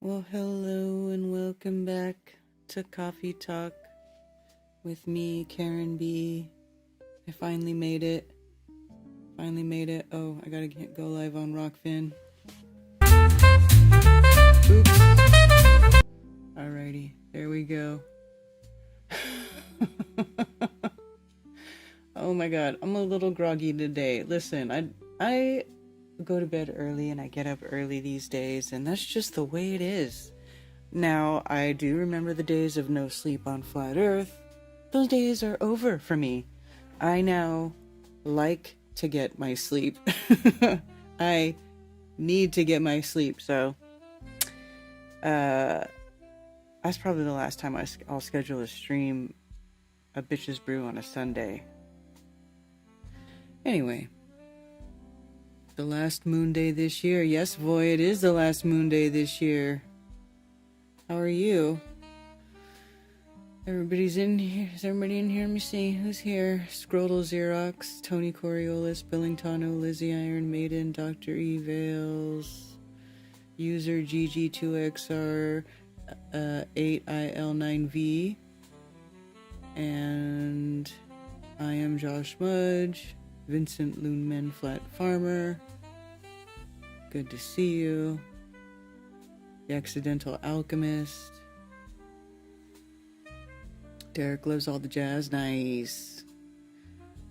Well, hello and welcome back to Coffee Talk with me, Karen B. I finally made it. Oh, I gotta go live on Rockfin. Oops. Alrighty, there we go. Oh my god, I'm a little groggy today. Listen, I go to bed early and I get up early these days, and that's just the way it is. Now, I do remember the days of no sleep on flat Earth. Those days are over for me. I now like to get my sleep. I need to get my sleep, so that's probably the last time I'll schedule a stream, a Bitches Brew on a Sunday. Anyway, the last Moonday this year. Yes, boy, it is the last Moonday this year. How are you? Everybody's in here. Is everybody in here? Let me see. Who's here? Scrotal Xerox, Tony Coriolis, Billingtano, Lizzie Iron Maiden, Dr. E. Vales, User GG2XR 8IL9V, and I am Josh Mudge, Vincent Loonman Flat Farmer. Good to see you. The Accidental Alchemist. Derek loves all the jazz. Nice.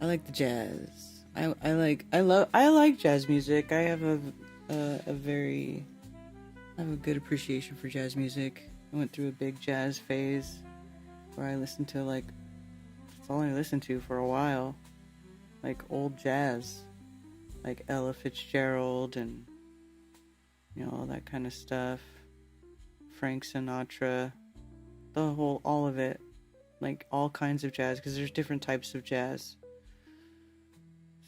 I like the jazz. I like jazz music. I have a good appreciation for jazz music. I went through a big jazz phase where I listened to that's all I listened to for a while. Like old jazz. Like Ella Fitzgerald and all that kind of stuff. Frank Sinatra. All of it. Like all kinds of jazz, because there's different types of jazz.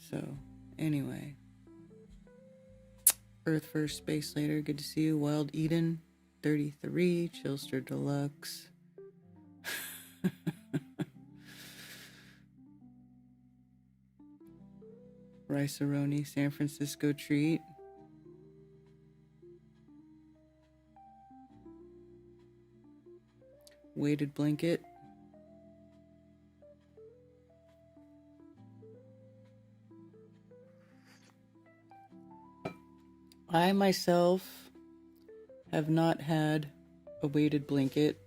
So, anyway. Earth First, Space Later, good to see you. Wild Eden, 33, Chillster Deluxe. Rice-A-Roni, San Francisco Treat. Weighted Blanket. I myself have not had a weighted blanket.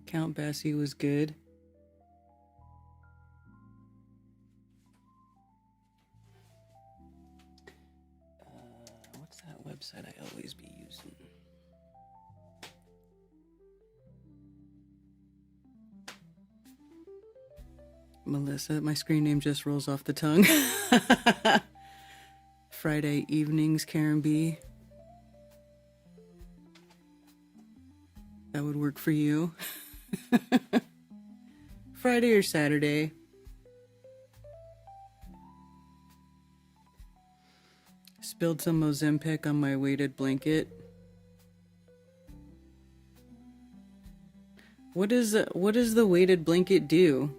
Count Basie was good. What's that website I always be using? Melissa, my screen name just rolls off the tongue. Friday Evenings, Karen B. That would work for you. Friday or Saturday. Spilled some Ozempic on my weighted blanket. What does the weighted blanket do?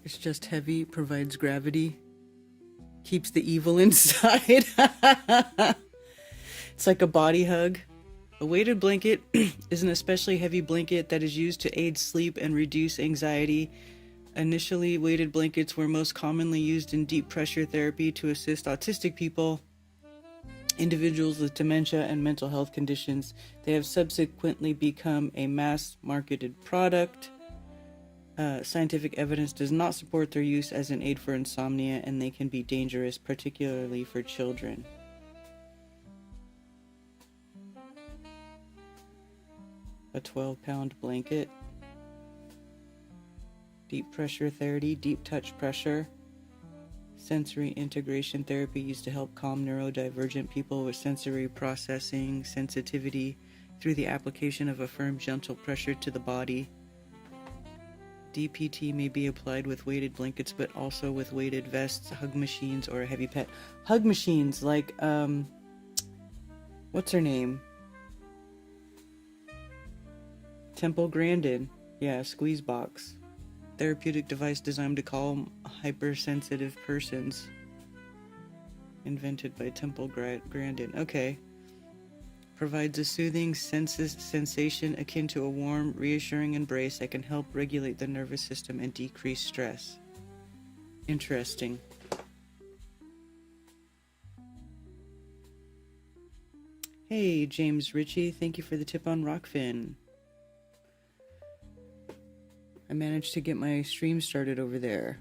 It's just heavy, provides gravity, keeps the evil inside. It's like a body hug. A weighted blanket is an especially heavy blanket that is used to aid sleep and reduce anxiety. Initially, weighted blankets were most commonly used in deep pressure therapy to assist autistic people, individuals with dementia, and mental health conditions. They have subsequently become a mass-marketed product. Scientific evidence does not support their use as an aid for insomnia, and they can be dangerous, particularly for children. A 12-pound blanket. Deep pressure therapy, deep touch pressure. Sensory integration therapy used to help calm neurodivergent people with sensory processing sensitivity through the application of a firm, gentle pressure to the body. DPT may be applied with weighted blankets, but also with weighted vests, hug machines, or a heavy pet. Hug machines, like, what's her name? Temple Grandin. Yeah, squeeze box. Therapeutic device designed to calm hypersensitive persons. Invented by Temple Grandin. Okay. Provides a soothing sensation akin to a warm, reassuring embrace that can help regulate the nervous system and decrease stress. Interesting. Hey, James Ritchie, thank you for the tip on Rockfin. I managed to get my stream started over there.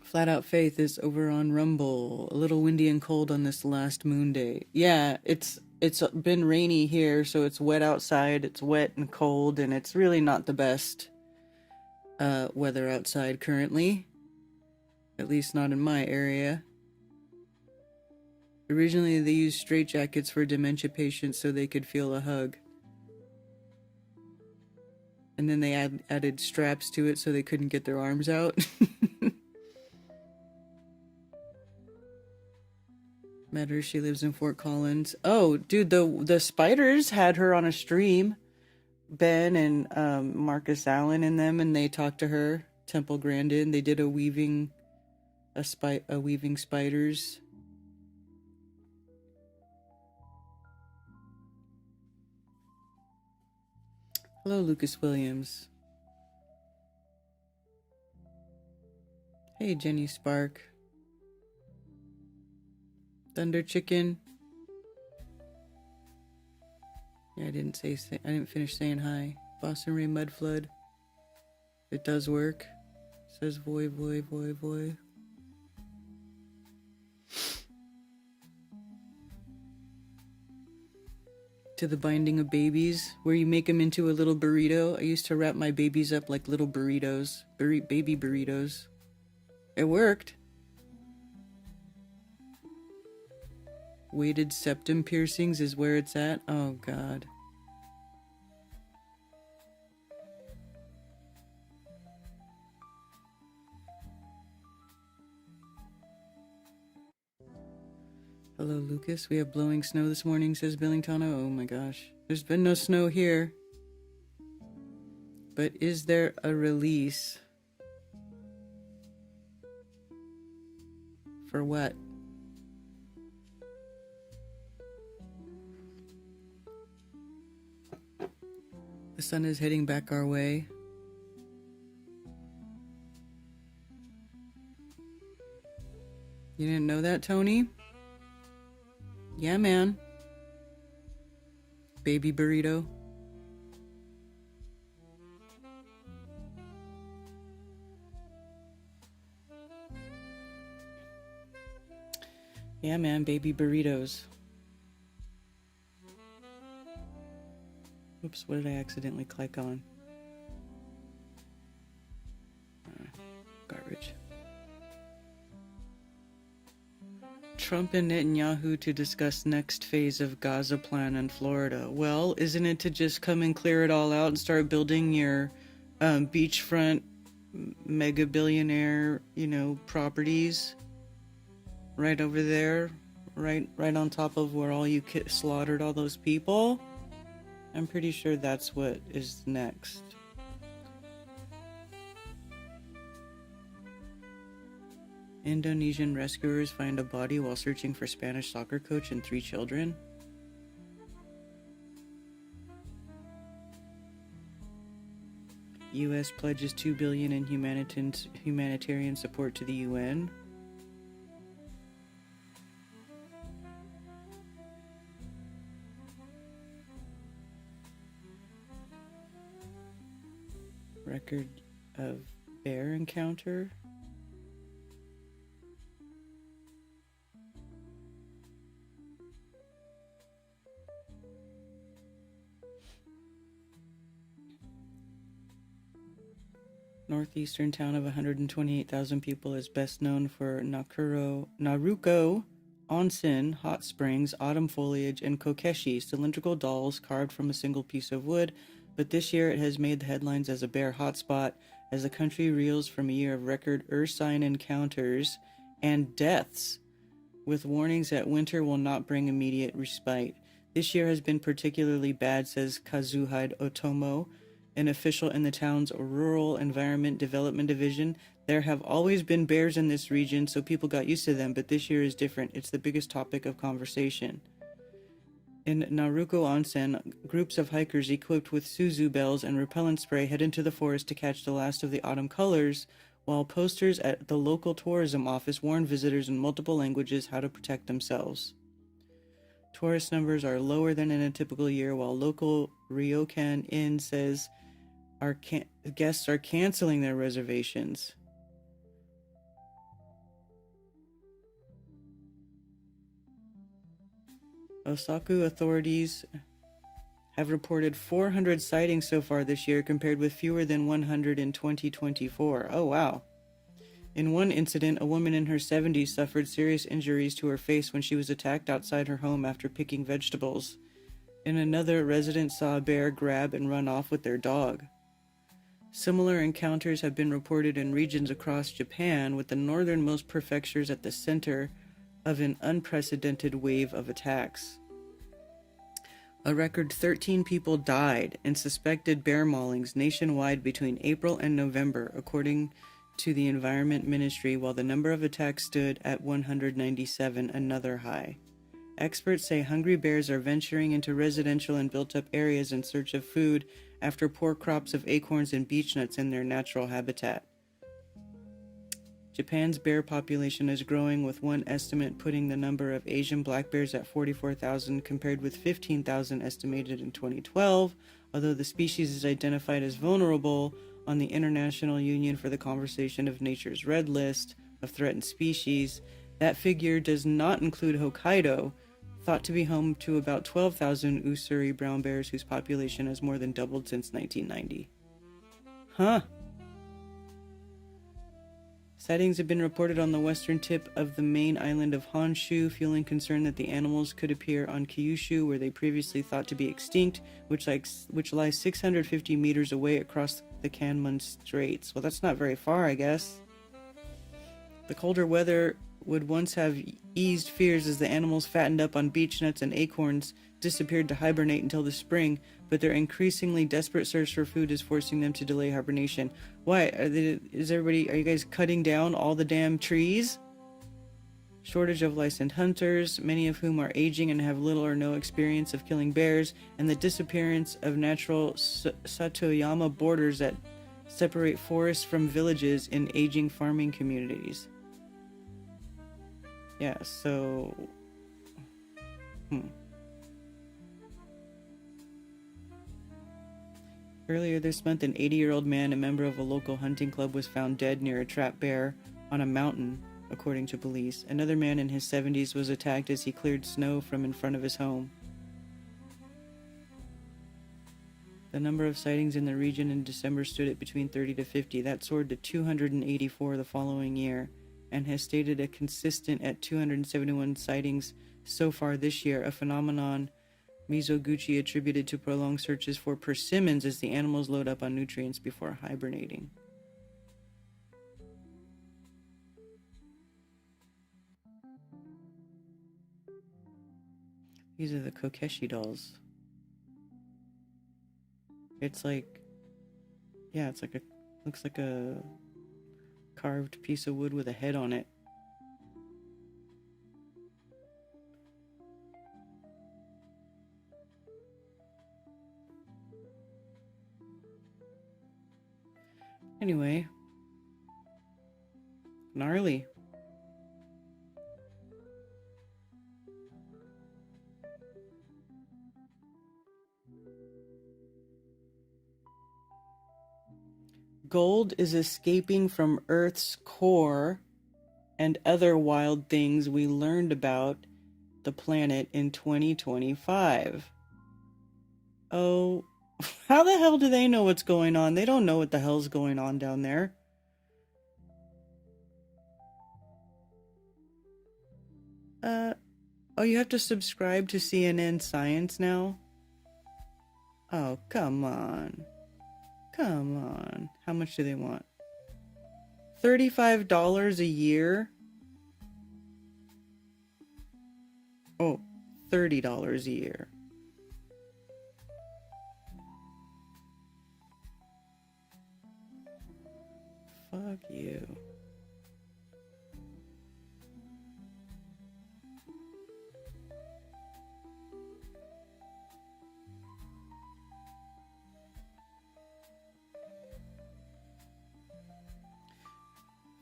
Flat Out Faith is over on Rumble. A little windy and cold on this last Moonday. Yeah, it's been rainy here, so it's wet outside. It's wet and cold, and it's really not the best weather outside currently. At least not in my area. Originally, they used straitjackets for dementia patients so they could feel a hug. And then they added straps to it so they couldn't get their arms out. Met her, she lives in Fort Collins. Oh, dude, the Spiders had her on a stream. Ben and Marcus Allen and them, and they talked to her. Temple Grandin. They did a weaving spiders. Hello, Lucas Williams. Hey, Jenny Spark. Thunder Chicken. Yeah, I didn't finish saying hi. Boston Ray Mud Flood. It does work. Says voy, voy, voy, voy. To the binding of babies, where you make them into a little burrito. I used to wrap my babies up like little burritos. Baby burritos. It worked. Weighted septum piercings is where it's at. Oh, God. Hello, Lucas. We have blowing snow this morning, says Billingtano. Oh my gosh. There's been no snow here. But is there a release? For what? The sun is heading back our way. You didn't know that, Tony? Yeah, man. Baby burrito. Yeah, man, baby burritos. Oops, what did I accidentally click on? Garbage. Trump and Netanyahu to discuss next phase of Gaza plan in Florida. Well, isn't it to just come and clear it all out and start building your beachfront mega billionaire, properties right over there, right on top of where all you slaughtered all those people? I'm pretty sure that's what is next. Indonesian rescuers find a body while searching for Spanish soccer coach and 3 children. U.S. pledges $2 billion in humanitarian support to the UN. Record of bear encounter. Northeastern town of 128,000 people is best known for Naruko onsen, hot springs, autumn foliage, and kokeshi, cylindrical dolls carved from a single piece of wood. But this year it has made the headlines as a bear hotspot as the country reels from a year of record ursine encounters and deaths, with warnings that winter will not bring immediate respite. This year has been particularly bad, says Kazuhide Otomo, an official in the town's Rural Environment Development Division. There have always been bears in this region, so people got used to them, but this year is different. It's the biggest topic of conversation. In Naruko Onsen, groups of hikers equipped with Suzu bells and repellent spray head into the forest to catch the last of the autumn colors, while posters at the local tourism office warn visitors in multiple languages how to protect themselves. Tourist numbers are lower than in a typical year, while local Ryokan Inn says guests are canceling their reservations. Osaka authorities have reported 400 sightings so far this year, compared with fewer than 100 in 2024. Oh, wow. In one incident, a woman in her 70s suffered serious injuries to her face when she was attacked outside her home after picking vegetables. In another, residents saw a bear grab and run off with their dog. Similar encounters have been reported in regions across Japan, with the northernmost prefectures at the center of an unprecedented wave of attacks. A record 13 people died in suspected bear maulings nationwide between April and November, according to the Environment Ministry, while the number of attacks stood at 197, another high. Experts say hungry bears are venturing into residential and built-up areas in search of food after poor crops of acorns and beechnuts in their natural habitat. Japan's bear population is growing, with one estimate putting the number of Asian black bears at 44,000 compared with 15,000 estimated in 2012, although the species is identified as vulnerable on the International Union for the Conservation of Nature's Red List of Threatened Species. That figure does not include Hokkaido, thought to be home to about 12,000 Ussuri brown bears whose population has more than doubled since 1990. Huh. Sightings have been reported on the western tip of the main island of Honshu, fueling concern that the animals could appear on Kyushu, where they previously thought to be extinct, which lies 650 meters away across the Kanmon Straits. Well, that's not very far, I guess. The colder weather would once have eased fears as the animals fattened up on beech nuts and acorns disappeared to hibernate until the spring, but their increasingly desperate search for food is forcing them to delay hibernation. Why? Are you guys cutting down all the damn trees? Shortage of licensed hunters, many of whom are aging and have little or no experience of killing bears, and the disappearance of natural Satoyama borders that separate forests from villages in aging farming communities. Yeah, so... Earlier this month, an 80-year-old man, a member of a local hunting club, was found dead near a trapped bear on a mountain, according to police. Another man in his 70s was attacked as he cleared snow from in front of his home. The number of sightings in the region in December stood at between 30 to 50. That soared to 284 the following year, and has stayed at consistent at 271 sightings so far this year, a phenomenon Mizoguchi attributed to prolonged searches for persimmons as the animals load up on nutrients before hibernating. These are the Kokeshi dolls. It's like, yeah, it's like looks like a carved piece of wood with a head on it. Anyway, gnarly. Gold is escaping from Earth's core and other wild things we learned about the planet in 2025. Oh, how the hell do they know what's going on? They don't know what the hell's going on down there. Oh, you have to subscribe to CNN Science now? Oh, come on. Come on. How much do they want? $35 a year? Oh, $30 a year. Fuck you.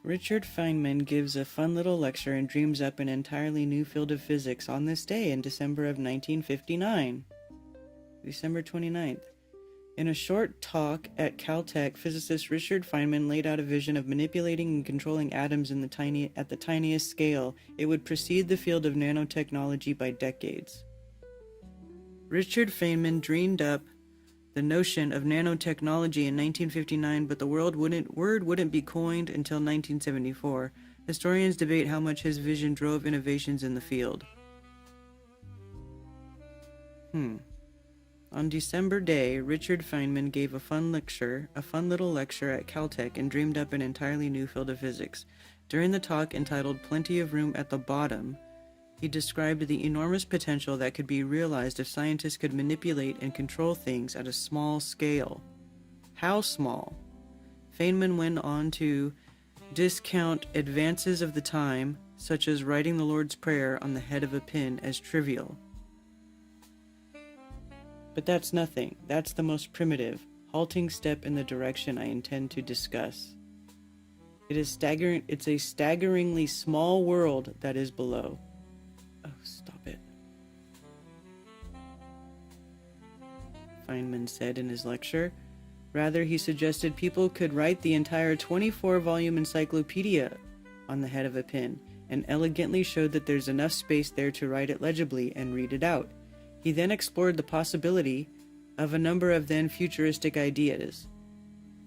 Richard Feynman gives a fun little lecture and dreams up an entirely new field of physics on this day in December of 1959. December 29th. In a short talk at Caltech, physicist Richard Feynman laid out a vision of manipulating and controlling atoms at the tiniest scale. It would precede the field of nanotechnology by decades. Richard Feynman dreamed up the notion of nanotechnology in 1959, but the word wouldn't be coined until 1974. Historians debate how much his vision drove innovations in the field. On December Day, Richard Feynman gave a fun little lecture at Caltech, and dreamed up an entirely new field of physics. During the talk, entitled Plenty of Room at the Bottom, he described the enormous potential that could be realized if scientists could manipulate and control things at a small scale. How small? Feynman went on to discount advances of the time, such as writing the Lord's Prayer on the head of a pin, as trivial. But that's nothing. That's the most primitive, halting step in the direction I intend to discuss. It's a staggeringly small world that is below. Oh, stop it. Feynman said in his lecture. Rather, he suggested people could write the entire 24-volume encyclopedia on the head of a pin, and elegantly showed that there's enough space there to write it legibly and read it out. He then explored the possibility of a number of then futuristic ideas.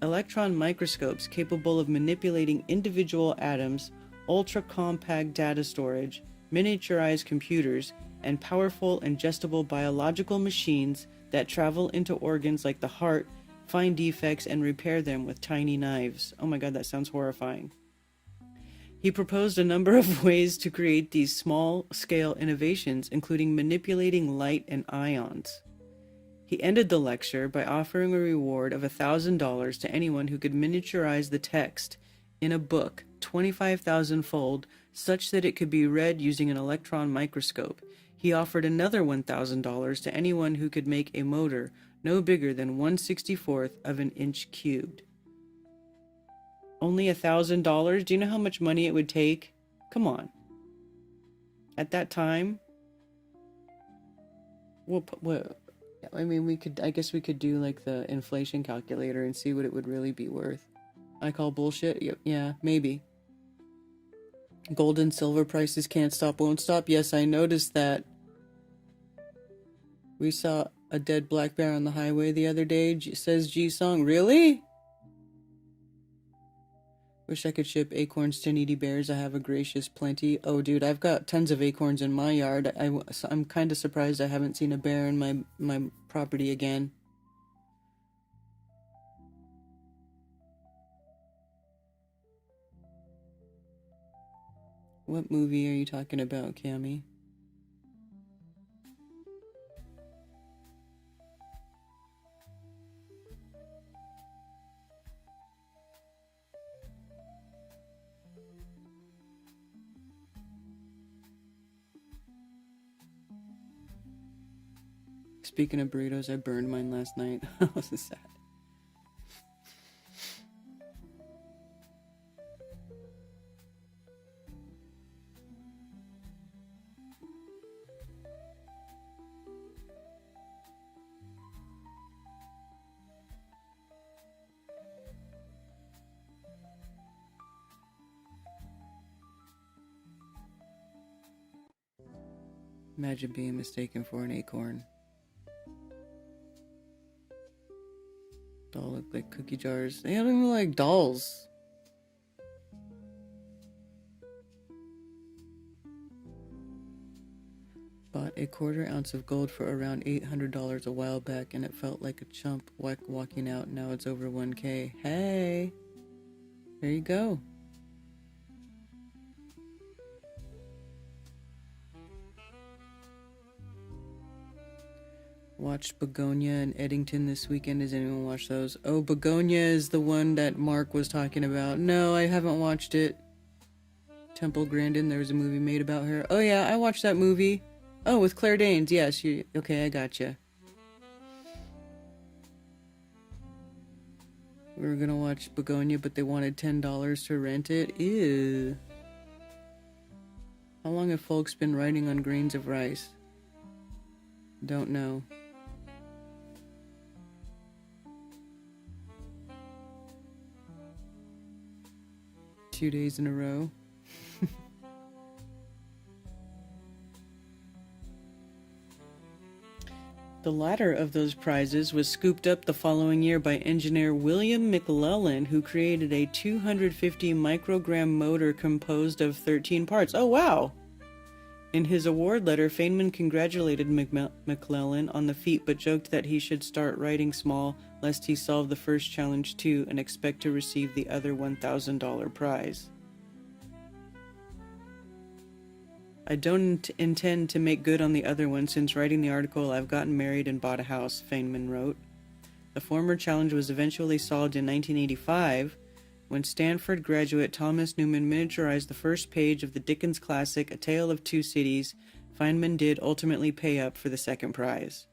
Electron microscopes capable of manipulating individual atoms, ultra-compact data storage, miniaturized computers, and powerful ingestible biological machines that travel into organs like the heart, find defects, and repair them with tiny knives. Oh my god, that sounds horrifying. He proposed a number of ways to create these small-scale innovations, including manipulating light and ions. He ended the lecture by offering a reward of $1,000 to anyone who could miniaturize the text in a book 25,000-fold such that it could be read using an electron microscope. He offered another $1,000 to anyone who could make a motor no bigger than 1/64th of an inch cubed. Only $1,000? Do you know how much money it would take? Come on. At that time, I mean, I guess we could do like the inflation calculator and see what it would really be worth. I call bullshit? Yep, yeah, maybe. Gold and silver prices can't stop, won't stop. Yes, I noticed that. We saw a dead black bear on the highway the other day, says G-Song. Really? Wish I could ship acorns to needy bears. I have a gracious plenty. Oh, dude, I've got tons of acorns in my yard. I'm kind of surprised I haven't seen a bear in my property again. What movie are you talking about, Cammy? Speaking of burritos, I burned mine last night. That was sad. Imagine being mistaken for an acorn. Doll look like cookie jars. They don't even look like dolls. Bought a 1/4 ounce of gold for around $800 a while back, and it felt like a chump walking out. Now it's over 1K. Hey! There you go. Watched Begonia and Eddington this weekend. Does anyone watch those? Oh, Begonia is the one that Mark was talking about. No, I haven't watched it. Temple Grandin, there was a movie made about her. Oh yeah, I watched that movie. Oh, with Claire Danes. Yes, okay, I gotcha. We were gonna watch Begonia, but they wanted $10 to rent it. Ew. How long have folks been writing on grains of rice? Don't know. Two days in a row. The latter of those prizes was scooped up the following year by engineer William McLellan, who created a 250 microgram motor composed of 13 parts. Oh, wow! In his award letter, Feynman congratulated McLellan on the feat, but joked that he should start writing small, lest he solve the first challenge too and expect to receive the other $1,000 prize. I don't intend to make good on the other one. Since writing the article, I've gotten married and bought a house, Feynman wrote. The former challenge was eventually solved in 1985, when Stanford graduate Thomas Newman miniaturized the first page of the Dickens classic A Tale of Two Cities. Feynman did ultimately pay up for the second prize.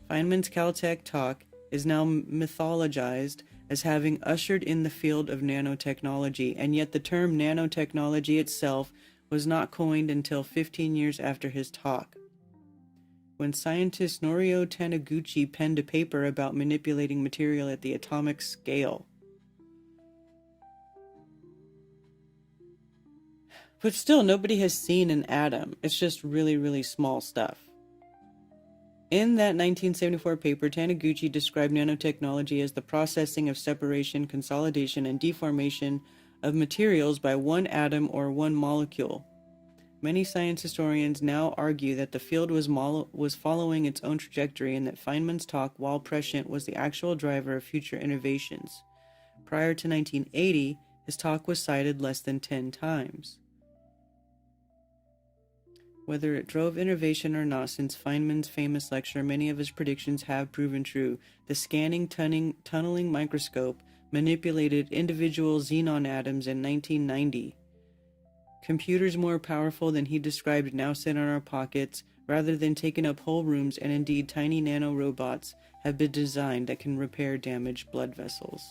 Feynman's Caltech talk is now mythologized as having ushered in the field of nanotechnology, and yet the term nanotechnology itself was not coined until 15 years after his talk, when scientist Norio Taniguchi penned a paper about manipulating material at the atomic scale. But still, nobody has seen an atom. It's just really, really small stuff. In that 1974 paper, Taniguchi described nanotechnology as the processing of separation, consolidation, and deformation of materials by one atom or one molecule. Many science historians now argue that the field was following its own trajectory and that Feynman's talk, while prescient, was the actual driver of future innovations. Prior to 1980, his talk was cited less than 10 times. Whether it drove innovation or not, since Feynman's famous lecture, many of his predictions have proven true. The scanning tunneling microscope manipulated individual xenon atoms in 1990. Computers more powerful than he described now sit on our pockets, rather than taking up whole rooms, and indeed tiny nanorobots have been designed that can repair damaged blood vessels.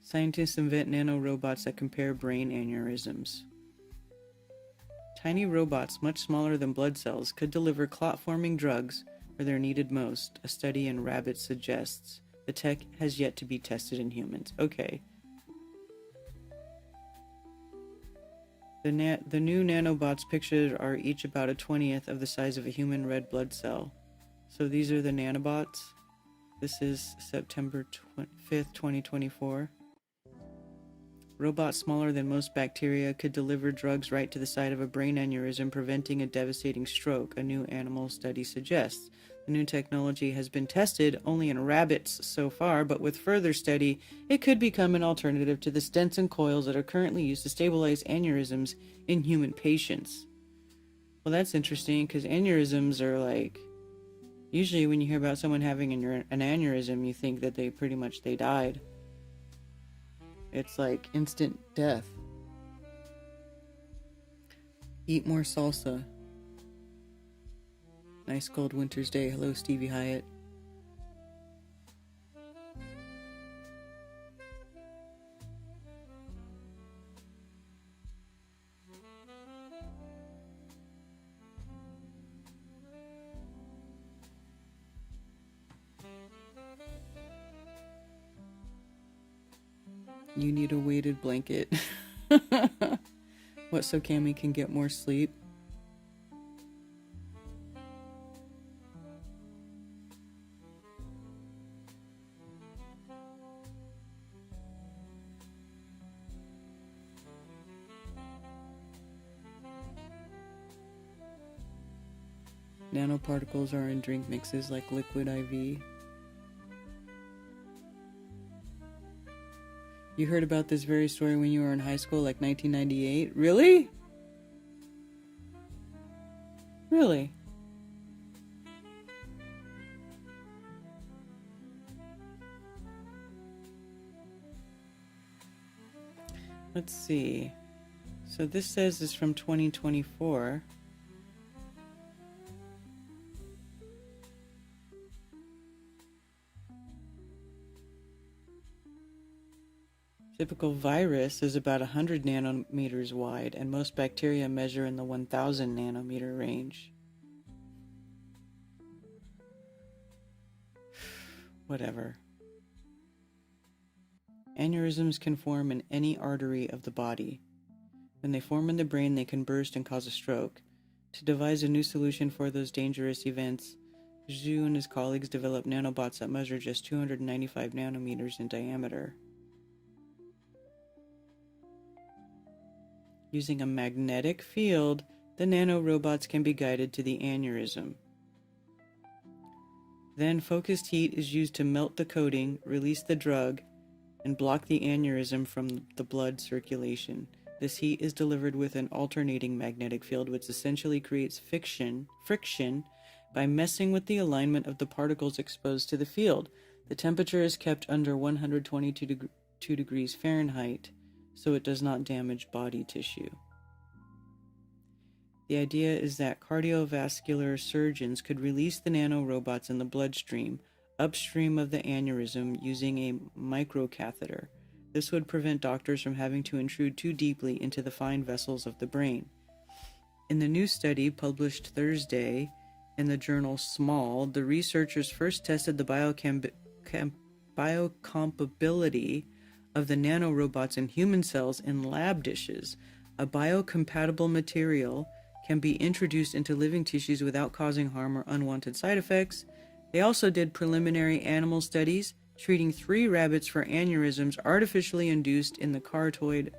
Scientists invent nanorobots that repair brain aneurysms. Tiny robots, much smaller than blood cells, could deliver clot-forming drugs where they're needed most, a study in rabbits suggests. The tech has yet to be tested in humans. Okay. The new nanobots pictured are each about a 20th of the size of a human red blood cell. So these are the nanobots. This is September 5th, 2024. Robots smaller than most bacteria could deliver drugs right to the site of a brain aneurysm, preventing a devastating stroke, a new animal study suggests. The new technology has been tested only in rabbits so far, but with further study, it could become an alternative to the stents and coils that are currently used to stabilize aneurysms in human patients. Well, that's interesting, because aneurysms are like... Usually when you hear about someone having an aneurysm, you think that they died. It's like instant death. Eat more salsa. Nice cold winter's day. Hello, Stevie Hyatt. You need a weighted blanket. What, so Cammy can get more sleep? Nanoparticles are in drink mixes like liquid IV. You heard about this very story when you were in high school, like 1998? Really? Really? Let's see. So this says it's from 2024. Typical virus is about 100 nanometers wide, and most bacteria measure in the 1000 nanometer range. Whatever. Aneurysms can form in any artery of the body. When they form in the brain, they can burst and cause a stroke. To devise a new solution for those dangerous events, Zhu and his colleagues developed nanobots that measure just 295 nanometers in diameter. Using a magnetic field, the nanorobots can be guided to the aneurysm. Then focused heat is used to melt the coating, release the drug, and block the aneurysm from the blood circulation. This heat is delivered with an alternating magnetic field, which essentially creates friction by messing with the alignment of the particles exposed to the field. The temperature is kept under 122 degrees Fahrenheit, so it does not damage body tissue. The idea is that cardiovascular surgeons could release the nanorobots in the bloodstream upstream of the aneurysm using a microcatheter. This would prevent doctors from having to intrude too deeply into the fine vessels of the brain. In the new study published Thursday in the journal Small, the researchers first tested the biocompatibility of the nanorobots in human cells in lab dishes. A biocompatible material can be introduced into living tissues without causing harm or unwanted side effects. They also did preliminary animal studies, treating 3 rabbits for aneurysms artificially induced in the carotid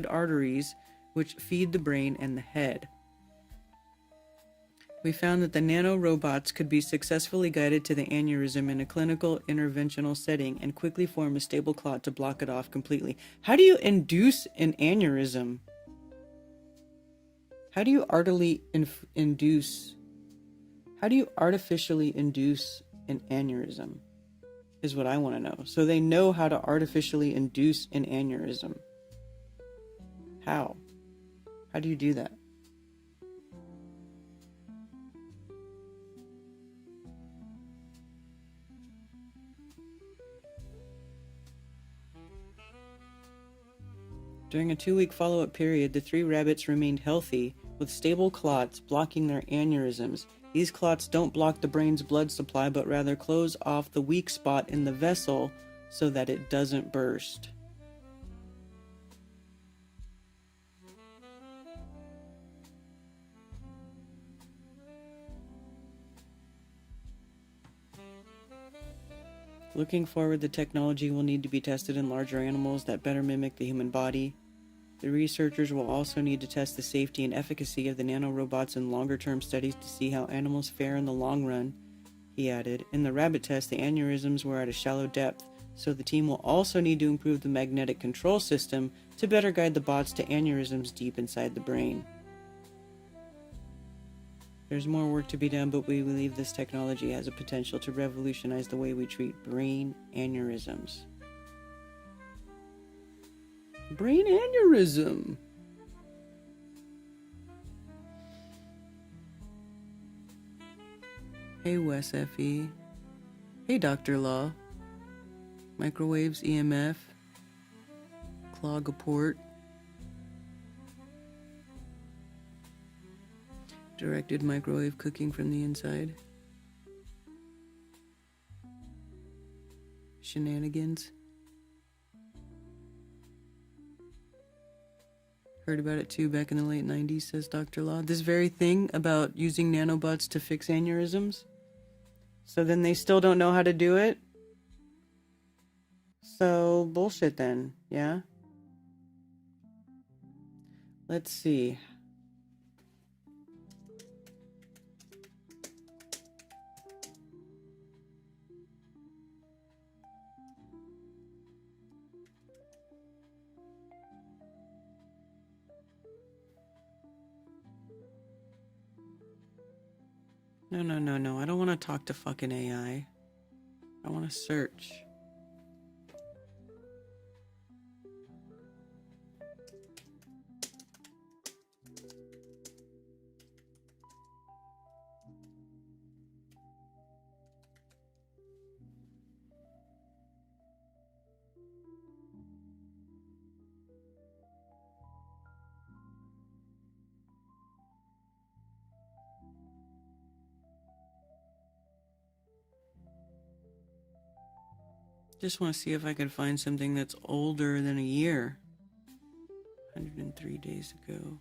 arteries, which feed the brain and the head. We found that the nanorobots could be successfully guided to the aneurysm in a clinical interventional setting and quickly form a stable clot to block it off completely. How do you induce an aneurysm? How do you artificially induce an aneurysm? Is what I want to know. So they know how to artificially induce an aneurysm. How? How do you do that? During a 2-week follow-up period, the 3 rabbits remained healthy, with stable clots blocking their aneurysms. These clots don't block the brain's blood supply, but rather close off the weak spot in the vessel so that it doesn't burst. Looking forward, the technology will need to be tested in larger animals that better mimic the human body. The researchers will also need to test the safety and efficacy of the nanorobots in longer-term studies to see how animals fare in the long run, he added. In the rabbit test, the aneurysms were at a shallow depth, so the team will also need to improve the magnetic control system to better guide the bots to aneurysms deep inside the brain. There's more work to be done, but we believe this technology has a potential to revolutionize the way we treat brain aneurysms. Brain aneurysm. Hey, Wes F.E. Hey, Dr. Law. Microwaves, EMF. Clog a port. Directed microwave cooking from the inside. Shenanigans. Heard about it too back in the late 90s, says Dr. Law. This very thing about using nanobots to fix aneurysms. So then they still don't know how to do it? So, bullshit then, yeah? Let's see. No. I don't want to talk to fucking AI. I want to search. Just want to see if I can find something that's older than a year. 103 days ago.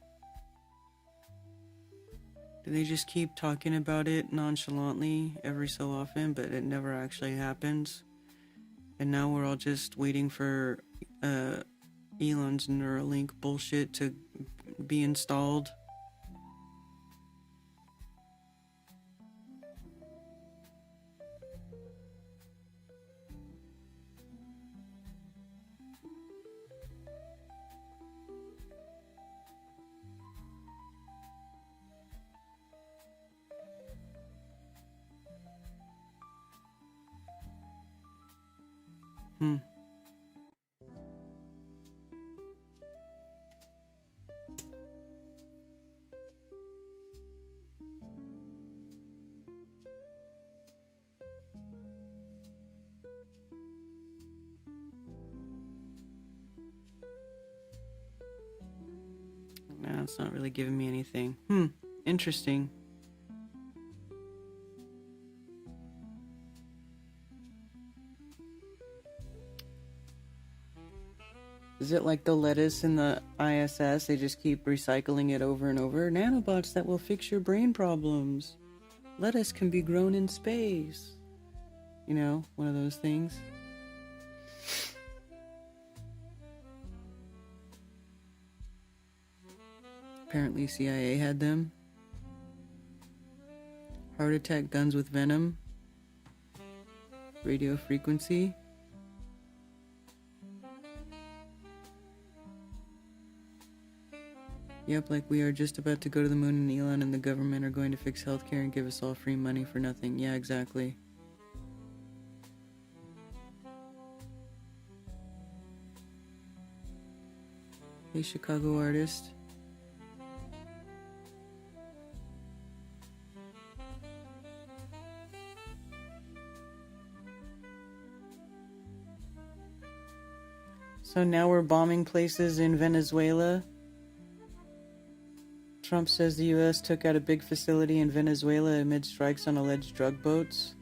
Do they just keep talking about it nonchalantly every so often, but it never actually happens? And now we're all just waiting for Elon's Neuralink bullshit to be installed. it's not really giving me anything. Interesting. Is it like the lettuce in the ISS? They just keep recycling it over and over. Nanobots that will fix your brain problems. Lettuce can be grown in space. You know, one of those things. Apparently CIA had them. Heart attack guns with venom. Radio frequency. Yep, like we are just about to go to the moon and Elon and the government are going to fix healthcare and give us all free money for nothing. Yeah, exactly. Hey, Chicago artist. So now we're bombing places in Venezuela. Trump says the U.S. took out a big facility in Venezuela amid strikes on alleged drug boats.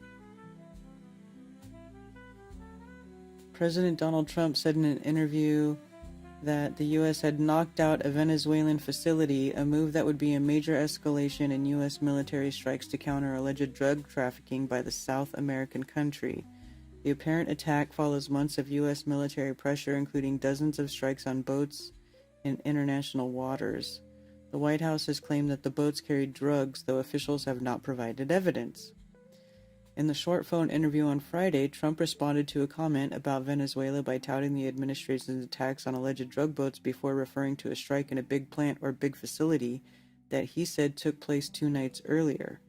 President Donald Trump said in an interview that the U.S. had knocked out a Venezuelan facility, a move that would be a major escalation in U.S. military strikes to counter alleged drug trafficking by the South American country. The apparent attack follows months of U.S. military pressure, including dozens of strikes on boats in international waters. The White House has claimed that the boats carried drugs, though officials have not provided evidence. In the short phone interview on Friday, Trump responded to a comment about Venezuela by touting the administration's attacks on alleged drug boats before referring to a strike in a big plant or big facility that he said took place 2 nights earlier.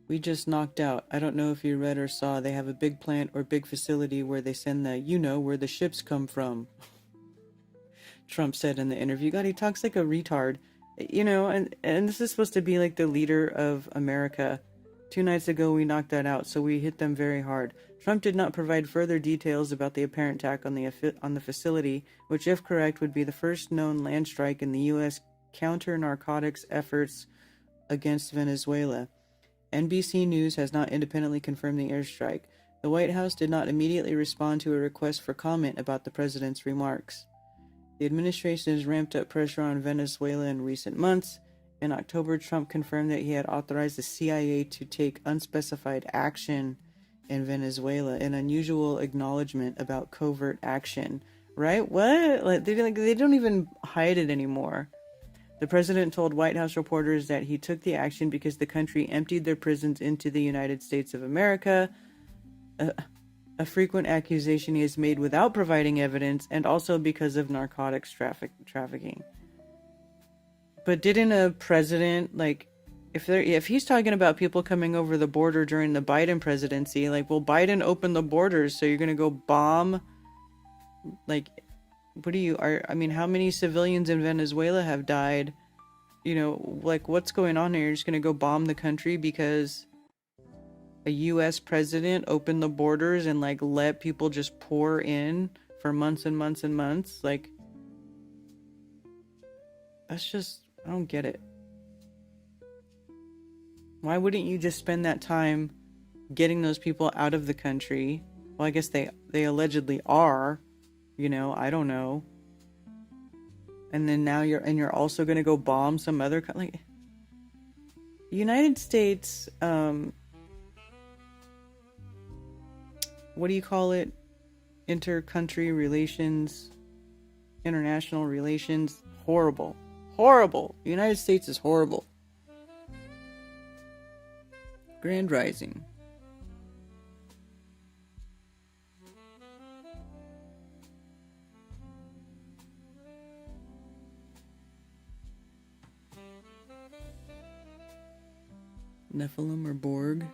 We just knocked out. I don't know if you read or saw. They have a big plant or big facility where they send the, where the ships come from. Trump said in the interview. God, he talks like a retard. And this is supposed to be like the leader of America. 2 nights ago, we knocked that out, so we hit them very hard. Trump did not provide further details about the apparent attack on the facility, which, if correct, would be the first known land strike in the U.S. counter-narcotics efforts against Venezuela. NBC News has not independently confirmed the airstrike. The White House did not immediately respond to a request for comment about the president's remarks. The administration has ramped up pressure on Venezuela in recent months. In October, Trump confirmed that he had authorized the CIA to take unspecified action in Venezuela, an unusual acknowledgement about covert action. Right? What? They don't even hide it anymore. The president told White House reporters that he took the action because the country emptied their prisons into the United States of America, a frequent accusation he has made without providing evidence, and also because of narcotics trafficking. But didn't a president, if he's talking about people coming over the border during the Biden presidency, Biden opened the borders, so you're going to go bomb, how many civilians in Venezuela have died? What's going on here? You're just going to go bomb the country because a U.S. president opened the borders and, let people just pour in for months and months and months? That's just, I don't get it. Why wouldn't you just spend that time getting those people out of the country? Well, I guess they allegedly are. I don't know. And then now you're also going to go bomb some other the United States, what do you call it? Inter-country relations, international relations, horrible. Horrible. The United States is horrible. Grand Rising. Nephilim or Borg.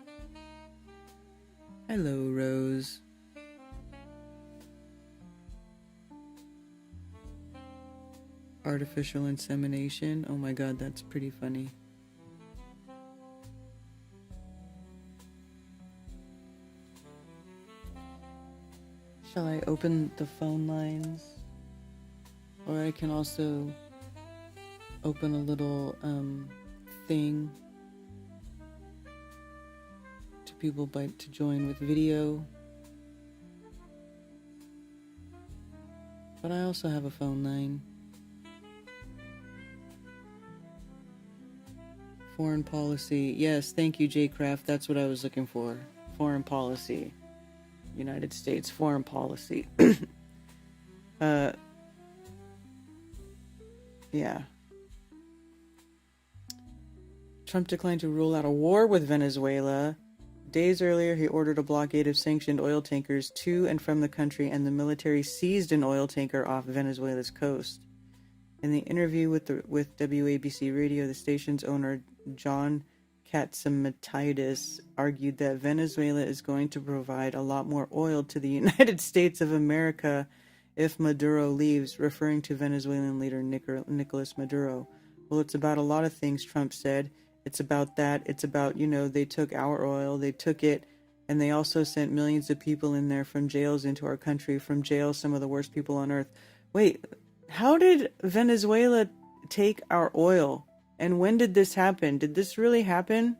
Hello, Rose. Artificial insemination. Oh my god, that's pretty funny. Shall I open the phone lines? Or I can also open a little thing to people to join with video. But I also have a phone line. Foreign policy. Yes, thank you, J. Craft. That's what I was looking for. Foreign policy. United States foreign policy. Yeah. Trump declined to rule out a war with Venezuela. Days earlier, he ordered a blockade of sanctioned oil tankers to and from the country, and the military seized an oil tanker off Venezuela's coast. In the interview with WABC Radio, the station's owner, John Katzimatidis, argued that Venezuela is going to provide a lot more oil to the United States of America if Maduro leaves, referring to Venezuelan leader Nicolas Maduro. Well, it's about a lot of things, Trump said. It's about that. It's about, they took our oil, they took it, and they also sent millions of people in there from jails into our country, from jails, some of the worst people on earth. Wait, how did Venezuela take our oil? And when did this happen? Did this really happen?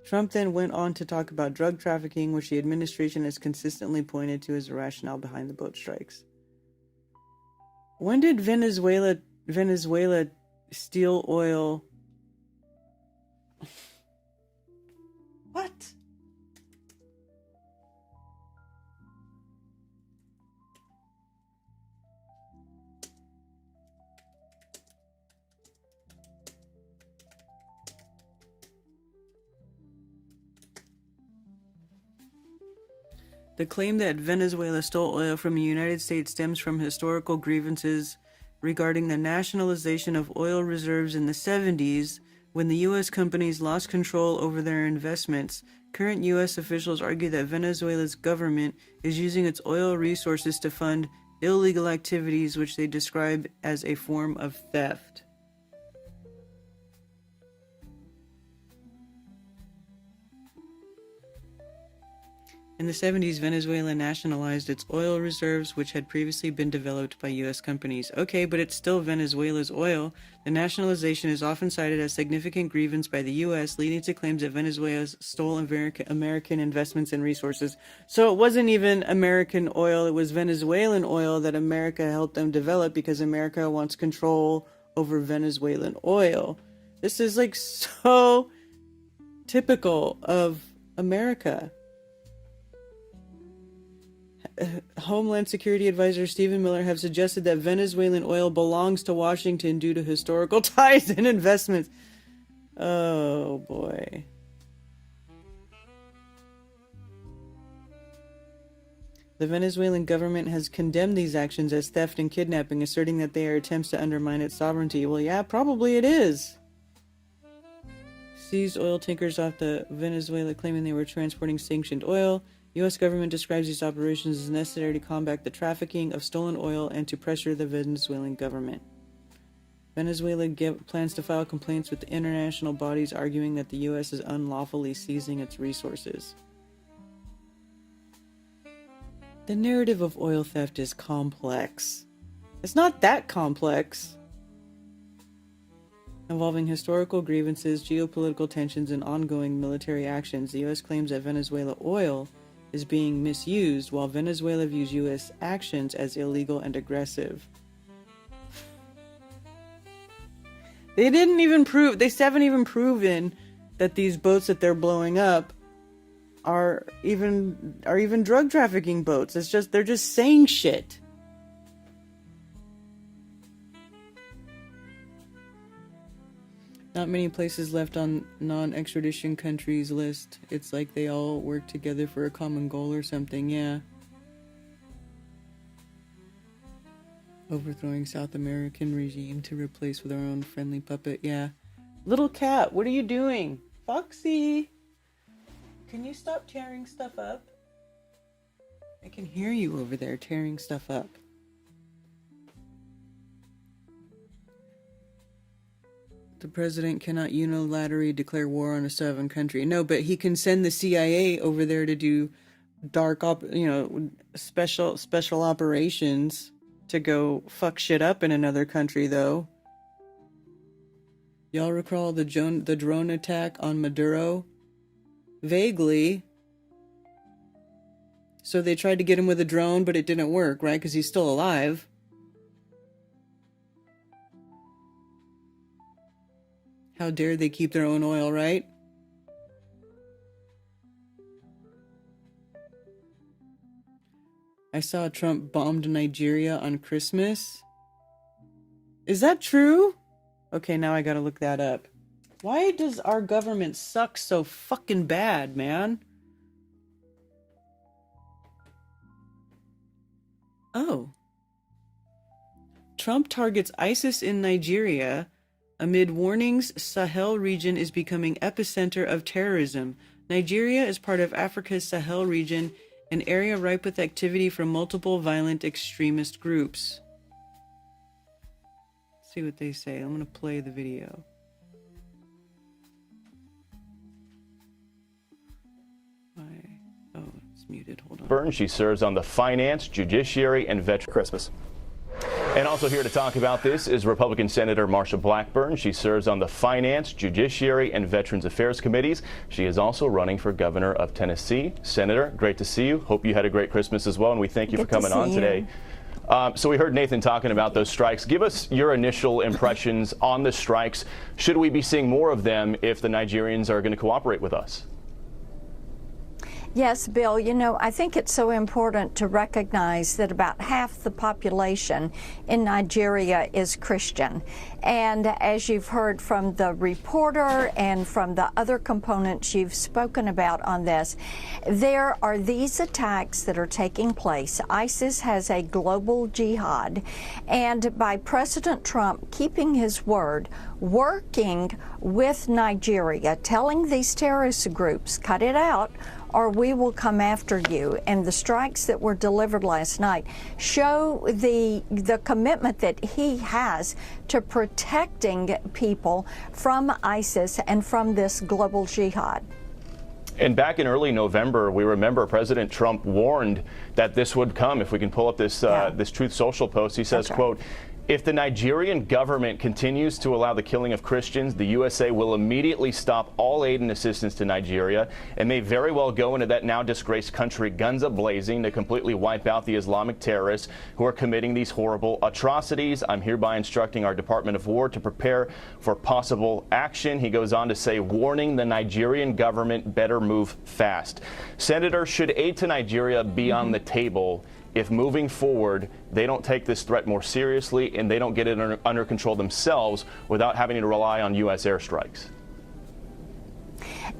Trump then went on to talk about drug trafficking, which the administration has consistently pointed to as a rationale behind the boat strikes. When did Venezuela steal oil? What? The claim that Venezuela stole oil from the United States stems from historical grievances regarding the nationalization of oil reserves in the 70s, when the U.S. companies lost control over their investments. Current U.S. officials argue that Venezuela's government is using its oil resources to fund illegal activities, which they describe as a form of theft. In the 70s, Venezuela nationalized its oil reserves, which had previously been developed by U.S. companies. Okay, but it's still Venezuela's oil. The nationalization is often cited as significant grievance by the U.S., leading to claims that Venezuela stole American investments and resources. So it wasn't even American oil, it was Venezuelan oil that America helped them develop because America wants control over Venezuelan oil. This is like so typical of America. Homeland Security Advisor Stephen Miller have suggested that Venezuelan oil belongs to Washington due to historical ties and investments. Oh boy. The Venezuelan government has condemned these actions as theft and kidnapping, asserting that they are attempts to undermine its sovereignty. Well, yeah, probably it is. Seized oil tankers off the Venezuela, claiming they were transporting sanctioned oil. U.S. government describes these operations as necessary to combat the trafficking of stolen oil and to pressure the Venezuelan government. Venezuela plans to file complaints with the international bodies, arguing that the U.S. is unlawfully seizing its resources. The narrative of oil theft is complex. It's not that complex. Involving historical grievances, geopolitical tensions, and ongoing military actions, the U.S. claims that Venezuela oil is being misused, while Venezuela views U.S. actions as illegal and aggressive. They haven't even proven that these boats that they're blowing up are even drug trafficking boats. They're just saying shit. Not many places left on non-extradition countries list. It's like they all work together for a common goal or something, yeah. Overthrowing South American regime to replace with our own friendly puppet, yeah. Little cat, what are you doing? Foxy! Can you stop tearing stuff up? I can hear you over there tearing stuff up. The president cannot unilaterally declare war on a sovereign country. No, but he can send the CIA over there to do special operations to go fuck shit up in another country, though. Y'all recall the drone attack on Maduro? Vaguely. So they tried to get him with a drone, but it didn't work, right? Because he's still alive. How dare they keep their own oil, right? I saw Trump bombed Nigeria on Christmas. Is that true? Okay, now I gotta look that up. Why does our government suck so fucking bad, man? Oh. Trump targets ISIS in Nigeria amid warnings Sahel region is becoming epicenter of terrorism. Nigeria is part of Africa's Sahel region, an area ripe with activity from multiple violent extremist groups. Let's see what they say. I'm going to play the video. Oh, it's muted. Hold on. Burton, she serves on the Finance, Judiciary, and Veteran Christmas. And also here to talk about this is Republican Senator Marsha Blackburn. She serves on the Finance, Judiciary, and Veterans Affairs Committees. She is also running for governor of Tennessee. Senator, great to see you. Hope you had a great Christmas as well, and we thank you for coming on today. So we heard Nathan talking about those strikes. Give us your initial impressions on the strikes. Should we be seeing more of them if the Nigerians are going to cooperate with us? Yes, Bill, you know, I think it's so important to recognize that about half the population in Nigeria is Christian. And as you've heard from the reporter and from the other components you've spoken about on this, there are these attacks that are taking place. ISIS has a global jihad, and by President Trump keeping his word, working with Nigeria, telling these terrorist groups, cut it out, or we will come after you. And the strikes that were delivered last night show the commitment that he has to protecting people from ISIS and from this global jihad. And back in early November, we remember President Trump warned that this would come. If we can pull up this this Truth Social post, he says, quote, "If the Nigerian government continues to allow the killing of Christians, the USA will immediately stop all aid and assistance to Nigeria and may very well go into that now disgraced country guns a-blazing to completely wipe out the Islamic terrorists who are committing these horrible atrocities. I'm hereby instructing our Department of War to prepare for possible action." He goes on to say, warning the Nigerian government better move fast. Senator, should aid to Nigeria be on the table if moving forward they don't take this threat more seriously and they don't get it under control themselves without having to rely on U.S. airstrikes?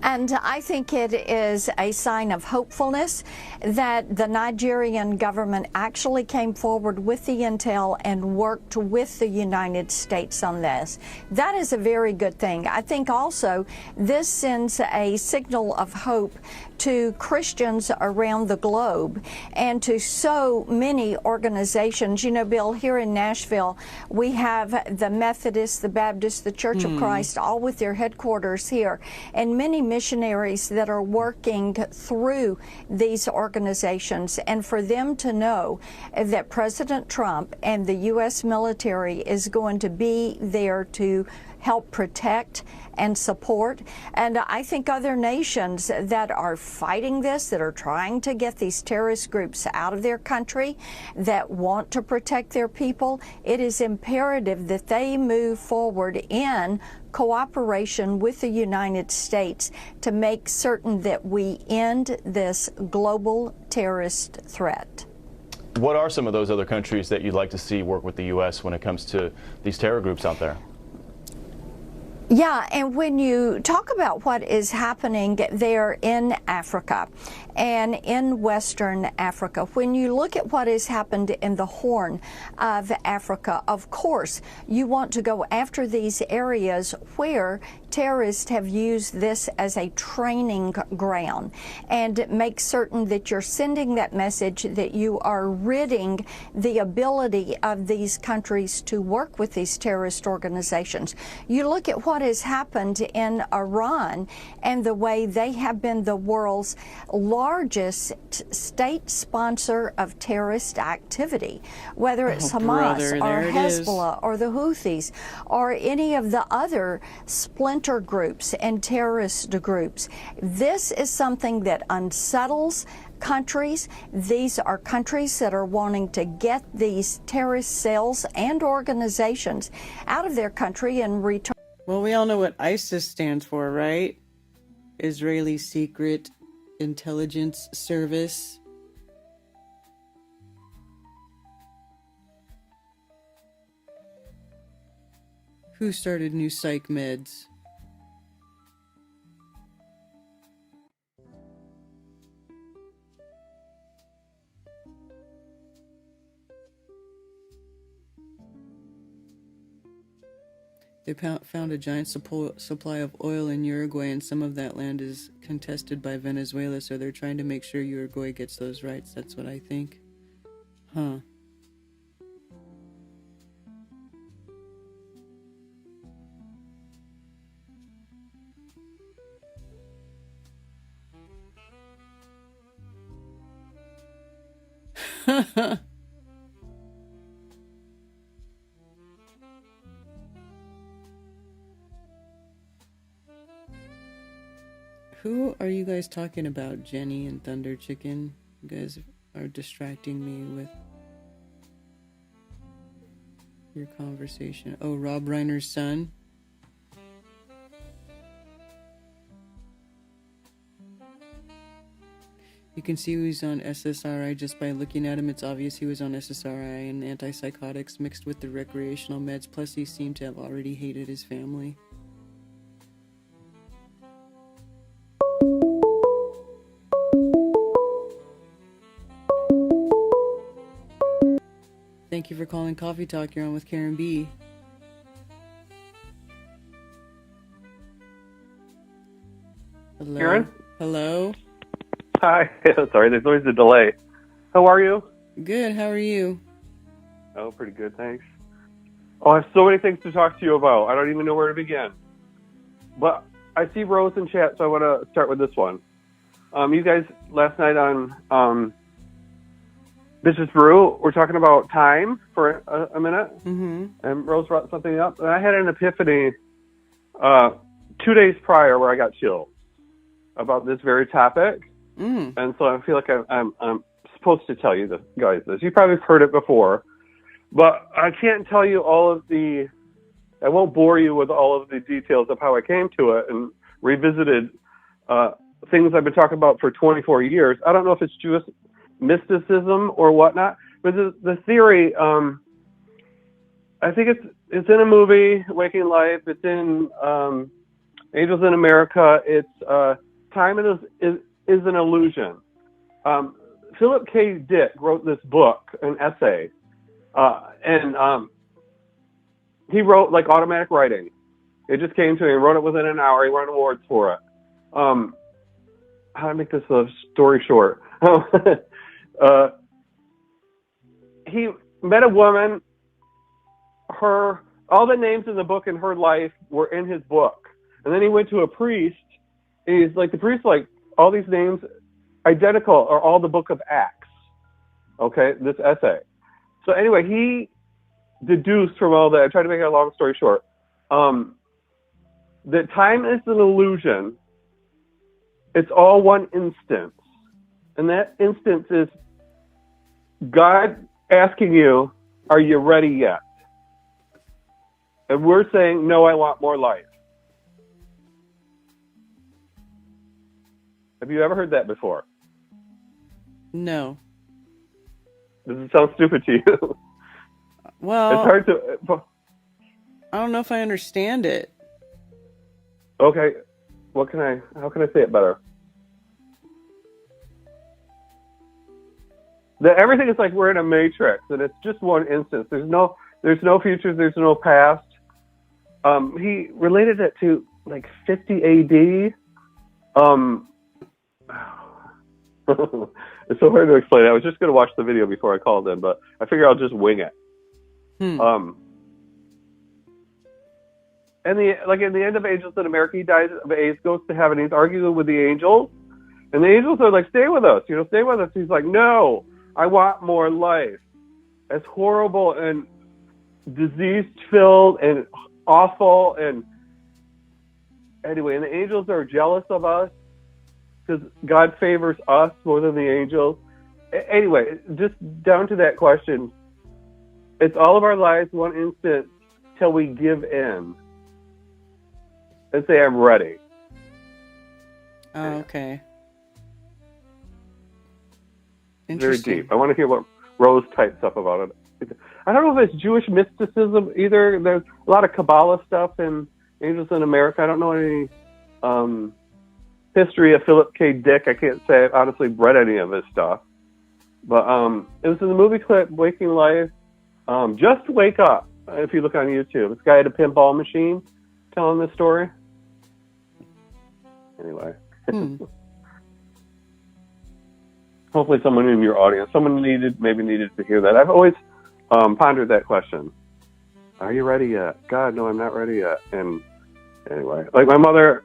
And I think it is a sign of hopefulness that the Nigerian government actually came forward with the intel and worked with the United States on this. That is a very good thing. I think also this sends a signal of hope to Christians around the globe and to so many organizations. You know, Bill, here in Nashville, we have the Methodists, the Baptists, the Church of Christ, all with their headquarters here, and many missionaries that are working through these organizations. And for them to know that President Trump and the U.S. military is going to be there to help protect and support. And I think other nations that are fighting this, that are trying to get these terrorist groups out of their country, that want to protect their people, it is imperative that they move forward in cooperation with the United States to make certain that we end this global terrorist threat. What are some of those other countries that you'd like to see work with the U.S. when it comes to these terror groups out there? Yeah, and when you talk about what is happening there in Africa and in Western Africa, when you look at what has happened in the Horn of Africa, of course, you want to go after these areas where terrorists have used this as a training ground and make certain that you're sending that message that you are ridding the ability of these countries to work with these terrorist organizations. You look at what what has happened in Iran and the way they have been the world's largest state sponsor of terrorist activity, whether it's Hamas or Hezbollah or the Houthis or any of the other splinter groups and terrorist groups. This is something that unsettles countries. These are countries that are wanting to get these terrorist cells and organizations out of their country and return. Well, we all know what ISIS stands for, right? Israeli Secret Intelligence Service. Who started new psych meds? They found a giant supply of oil in Uruguay, and some of that land is contested by Venezuela, so they're trying to make sure Uruguay gets those rights. That's what I think. Huh. Who are you guys talking about, Jenny and Thunder Chicken? You guys are distracting me with your conversation. Oh, Rob Reiner's son? You can see he's on SSRI just by looking at him. It's obvious he was on SSRI and antipsychotics mixed with the recreational meds. Plus, he seemed to have already hated his family. Thank you for calling Coffee Talk. You're on with Karen B. Hello? Karen? Hello? Hi. Sorry, there's always a delay. How are you? Good. How are you? Oh, pretty good, thanks. Oh, I have so many things to talk to you about. I don't even know where to begin. But I see Rose in chat, so I want to start with this one. You guys, last night on Bitches Brew, we're talking about time for a minute. Mm-hmm. And Rose brought something up. And I had an epiphany 2 days prior where I got chills about this very topic. Mm. And so I feel like I'm supposed to tell you guys this. You probably have heard it before, but I can't tell you I won't bore you with all of the details of how I came to it and revisited things I've been talking about for 24 years. I don't know if it's Jewish mysticism or whatnot, but the theory, I think it's in a movie, Waking Life. It's in Angels in America. It's time is an illusion. Philip K. Dick wrote this book, an essay, and he wrote like automatic writing. It just came to him. He wrote it within an hour. He won awards for it. How to make this a story short? He met a woman. All the names in the book in her life were in his book, and then he went to a priest. And he's like, the priest, like, all these names identical are all the book of Acts. Okay, this essay. So anyway, he deduced from all that, I tried to make a long story short, that time is an illusion. It's all one instance. And that instance is God asking you, are you ready yet? And we're saying, no, I want more life. Have you ever heard that before? No. Does it sound stupid to you? Well, it's hard to. I don't know if I understand it. Okay, how can I say it better? That everything is like we're in a matrix, and it's just one instance. There's no future. There's no past. He related it to like 50 AD. It's so hard to explain. I was just going to watch the video before I called in, but I figure I'll just wing it. And And in the end of Angels in America, he dies of AIDS, goes to heaven. He's arguing with the angels, and the angels are like, "Stay with us, stay with us." He's like, "No, I want more life." As horrible and disease-filled and awful, and anyway, and the angels are jealous of us because God favors us more than the angels. Anyway, just down to that question, it's all of our lives, one instant, till we give in and say, "I'm ready." Oh, okay. Very deep. I want to hear what Rose types up about it. I don't know if it's Jewish mysticism either. There's a lot of Kabbalah stuff in Angels in America. I don't know any history of Philip K. Dick. I can't say I've honestly read any of his stuff. But it was in the movie clip, Waking Life. Just Wake Up, if you look on YouTube. This guy had a pinball machine telling this story. Anyway. Hopefully someone in your audience, maybe needed to hear that. I've always pondered that question. Are you ready yet? God, no, I'm not ready yet. And anyway, like my mother,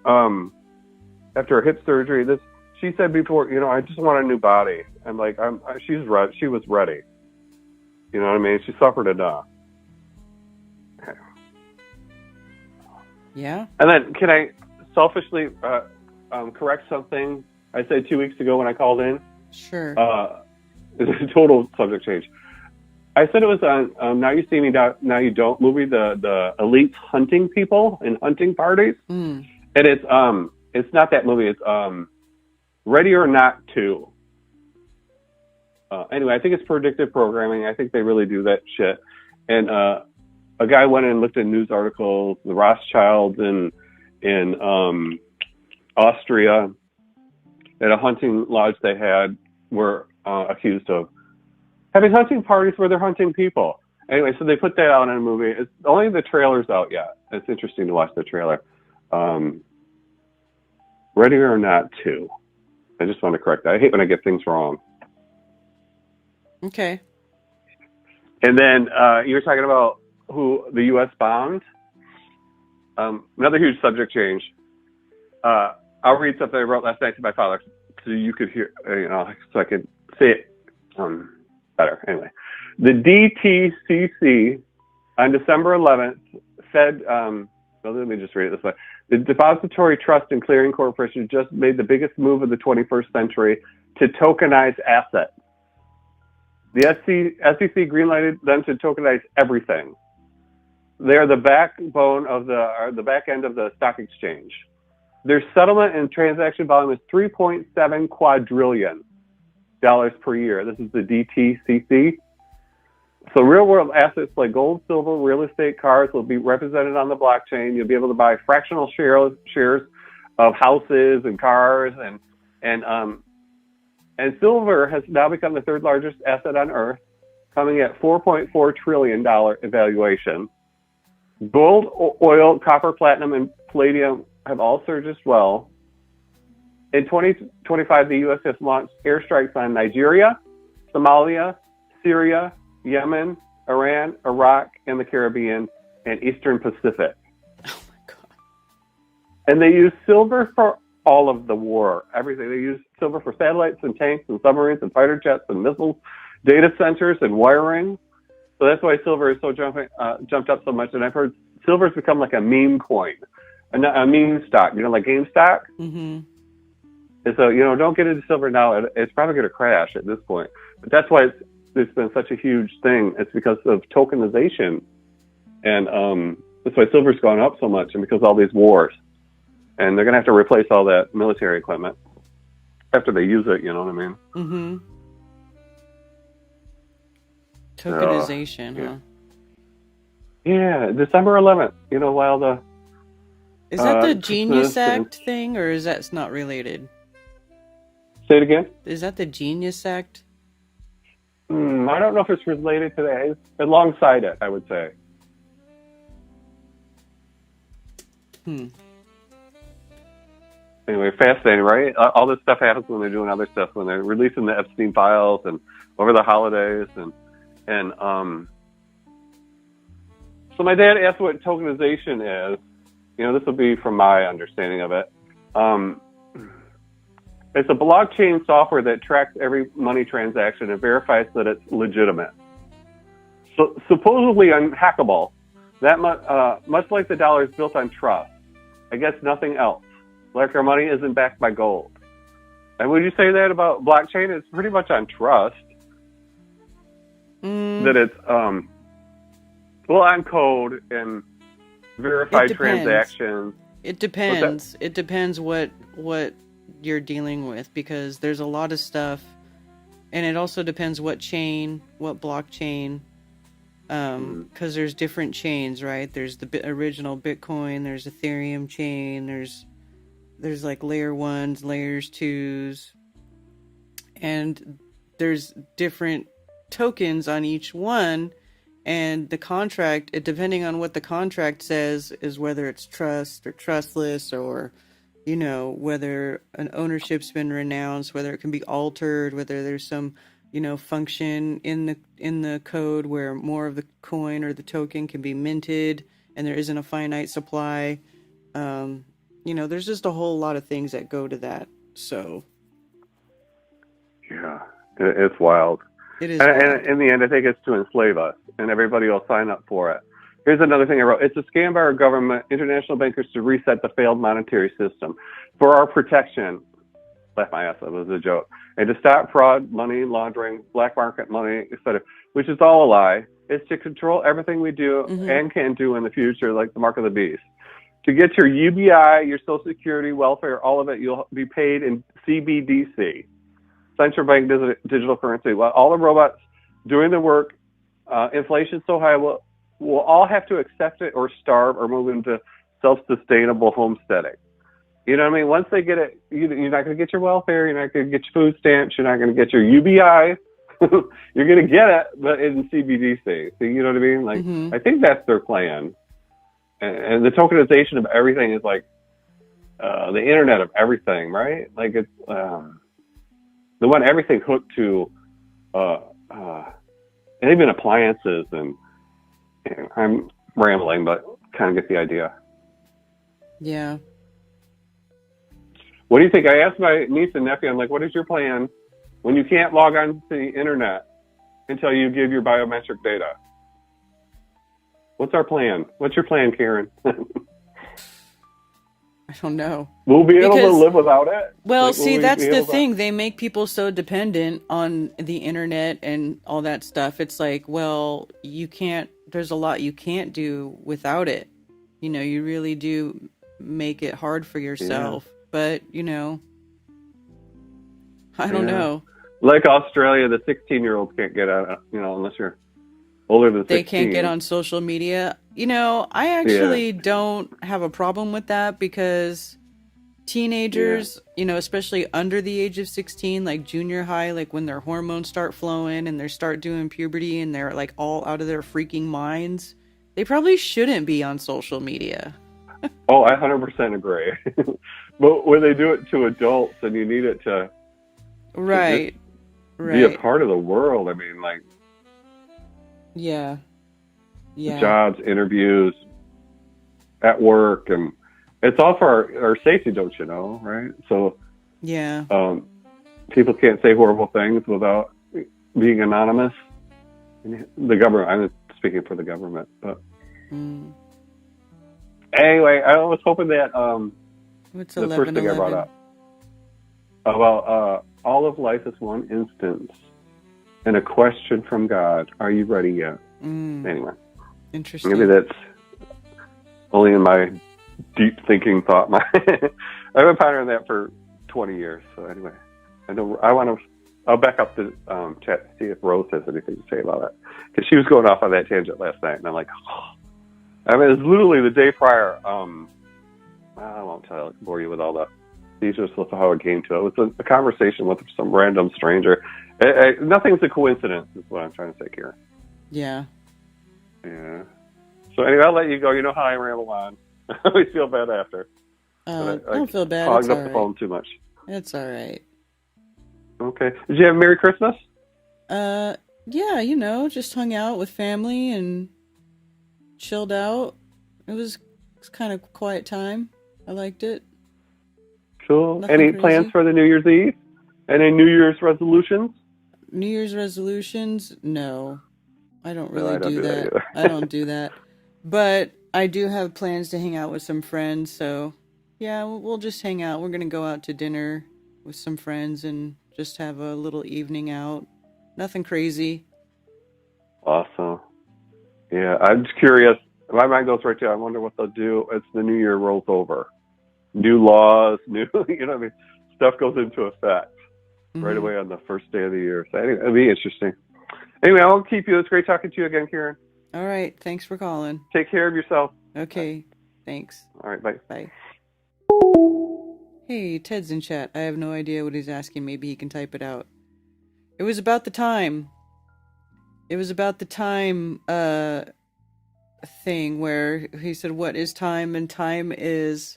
after her hip surgery, she said before, I just want a new body. I'm like, she was ready. You know what I mean? She suffered enough. Okay. Yeah. And then can I selfishly correct something I said 2 weeks ago when I called in? Sure. It's a total subject change. I said it was on Now You See Me, Now You Don't movie, the elites hunting people in hunting parties. And it's not that movie. It's Ready or Not 2. Anyway, I think it's predictive programming. I think they really do that shit. And a guy went and looked at news articles, the Rothschilds in Austria, at a hunting lodge they had, were accused of having hunting parties where they're hunting people. Anyway, so they put that out in a movie. It's only the trailer's out yet. It's interesting to watch the trailer. Ready or Not 2. I just want to correct that. I hate when I get things wrong. Okay. And then you were talking about who the U.S. bombed. Another huge subject change. I'll read something I wrote last night to my father so you could hear, so I could say it better. Anyway, the DTCC on December 11th said, let me just read it this way. The Depository Trust and Clearing Corporation just made the biggest move of the 21st century to tokenize assets. The SEC greenlighted them to tokenize everything. They are the backbone of the back end of the stock exchange. Their settlement and transaction volume is $3.7 quadrillion per year. This is the DTCC. So real world assets like gold, silver, real estate, cars will be represented on the blockchain. You'll be able to buy fractional shares of houses and cars, and silver has now become the third largest asset on Earth, coming at $4.4 trillion evaluation. Gold, oil, copper, platinum, and palladium have all surged as well. In 2025, the U.S. has launched airstrikes on Nigeria, Somalia, Syria, Yemen, Iran, Iraq, and the Caribbean, and Eastern Pacific. Oh my God. And they use silver for all of the war, everything. They use silver for satellites and tanks and submarines and fighter jets and missiles, data centers and wiring. So that's why silver is so jumped up so much. And I've heard silver's become like a meme coin, a meme stock, like GameStop. Mm-hmm. And so, don't get into silver now. It's probably going to crash at this point. But that's why it's been such a huge thing. It's because of tokenization. And that's why silver's gone up so much, and because of all these wars. And they're going to have to replace all that military equipment after they use it, you know what I mean? Mm-hmm. Tokenization, huh? Yeah, December 11th, while the... Is that the Genius Act thing, or is that not related? Say it again? Is that the Genius Act? I don't know if it's related to that. It's alongside it, I would say. Anyway, fascinating, right? All this stuff happens when they're doing other stuff, when they're releasing the Epstein files and over the holidays. And so my dad asked what tokenization is. this will be from my understanding of it. It's a blockchain software that tracks every money transaction and verifies that it's legitimate. So supposedly unhackable. That much like the dollar is built on trust. I guess nothing else. Like our money isn't backed by gold. And would you say that about blockchain? It's pretty much on trust. That it's on code and verified transactions. It depends. It depends what you're dealing with, because there's a lot of stuff, and it also depends what chain, what blockchain. Because there's different chains, right? There's the original Bitcoin, there's Ethereum chain, there's like layer 1s, layers 2s, and there's different tokens on each one, and the contract, depending on what the contract says, is whether it's trust or trustless, or whether an ownership's been renounced, whether it can be altered, whether there's some function in the code where more of the coin or the token can be minted and there isn't a finite supply. There's just a whole lot of things that go to that. So yeah, it's wild. It is. And in the end, I think it's to enslave us, and everybody will sign up for it. Here's another thing I wrote. It's a scam by our government, international bankers, to reset the failed monetary system for our protection. Laugh my ass off. It was a joke. And to stop fraud, money laundering, black market money, etc., which is all a lie. It's to control everything we do and can do in the future, like the mark of the beast. To get your UBI, your Social Security, welfare, all of it, you'll be paid in CBDC, central bank digital currency. While all the robots doing the work, inflation's so high, we'll all have to accept it or starve or move into self-sustainable homesteading. You know what I mean? Once they get it, you're not going to get your welfare, you're not going to get your food stamps, you're not going to get your UBI. You're going to get it, but in CBDC. So, you know what I mean? Like, I think that's their plan. And the tokenization of everything is like the internet of everything, right? Like it's they want everything hooked to, and even appliances. And I'm rambling, but kind of get the idea. Yeah. What do you think? I asked my niece and nephew, I'm like, what is your plan when you can't log on to the internet until you give your biometric data? What's our plan? What's your plan, Karen? I don't know. We'll be able to live without it? Well, see, that's the thing. They make people so dependent on the internet and all that stuff. It's like, well, you can't, there's a lot you can't do without it. You really do make it hard for yourself. Yeah. But, I don't know. Like Australia, the 16-year-olds can't get out, unless you're older than 16. They can't get on social media. I actually don't have a problem with that, because teenagers, especially under the age of 16, like junior high, like when their hormones start flowing and they start doing puberty and they're like all out of their freaking minds, they probably shouldn't be on social media. Oh, I 100% agree. But when they do it to adults and you need it to right be a part of the world, I mean, like, yeah, jobs, interviews, at work, and it's all for our safety, don't you know, right? So yeah, people can't say horrible things without being anonymous. The government, I'm speaking for the government, but anyway, I was hoping that what's the first thing I brought up about all of life is one instance and a question from God. Are you ready yet? Anyway, interesting. Maybe that's only in my deep thinking thought mind. I've been pondering that for 20 years. So anyway, I'll back up the chat to see if Rose has anything to say about it, because she was going off on that tangent last night, and I'm like, I mean, it's literally the day prior. I won't bore you with all the details of how it came to it. It was a conversation with some random stranger. Nothing's a coincidence, is what I'm trying to say, Karen. Yeah. Yeah. So anyway, I'll let you go. You know how I ramble on. I always feel bad after. Don't feel bad. Hogged up the phone too much. It's all right. Okay. Did you have a Merry Christmas? Yeah, just hung out with family and chilled out. It was It's kind of quiet time. I liked it. Cool. Nothing Any crazy. plans for the New Year's Eve? Any New Year's resolutions? New Year's resolutions? No. I don't really No, I don't do do that that. either. I don't do that. But I do have plans to hang out with some friends, so yeah, we'll just hang out. We're going to go out to dinner with some friends and just have a little evening out. Nothing crazy. Awesome. Yeah, I'm just curious. My mind goes right to, I wonder what they'll do as the new year rolls over. New laws, new, you know what I mean? Stuff goes into effect right away on the first day of the year. So anyway, it'll be interesting. Anyway, I won't keep you. It's great talking to you again, Karen. All right. Thanks for calling. Take care of yourself. Okay. Thanks. All right, bye. Bye. Hey, Ted's in chat. I have no idea what he's asking. Maybe he can type it out. It was about the time. It was about the time thing where he said, "What is time?" And time is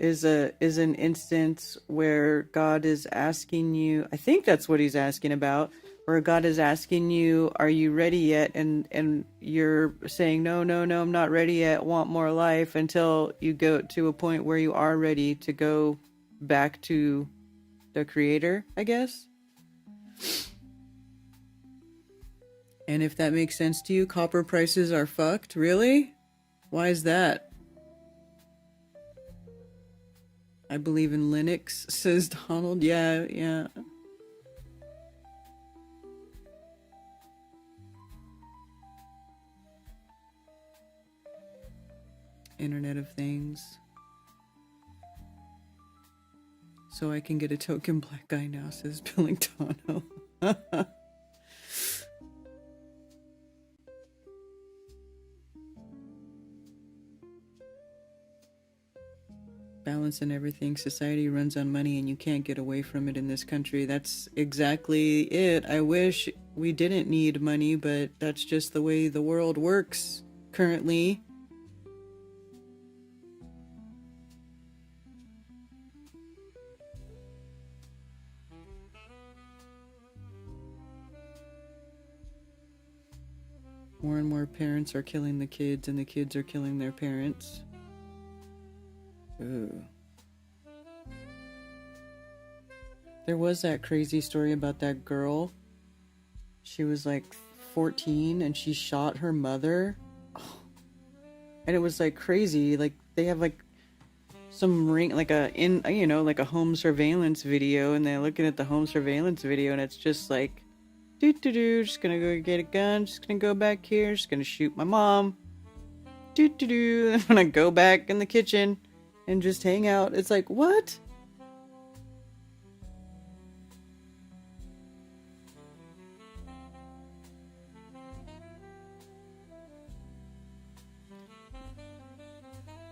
an instance where God is asking you. I think that's what he's asking about. Where God is asking you, "Are you ready yet?" And you're saying, "No, no, no, I'm not ready yet. Want more life," until you go to a point where you are ready to go back to the Creator, I guess. And if that makes sense to you, copper prices are fucked. Really? Why is that? I believe in Linux, says Donald. Yeah. Internet of Things. So I can get a token black guy now, says Billingtano. Balance in everything. Society runs on money and you can't get away from it in this country. That's exactly it. I wish we didn't need money, but that's just the way the world works currently. More and more parents are killing the kids and the kids are killing their parents. Ooh. There was that crazy story about that girl. She was like 14 and she shot her mother. Oh. And it was like crazy. Like they have like some ring, like like a home surveillance video, and they're looking at the home surveillance video and it's just like, just gonna go get a gun, just gonna go back here, just gonna shoot my mom. I'm gonna go back in the kitchen and just hang out. It's like, what?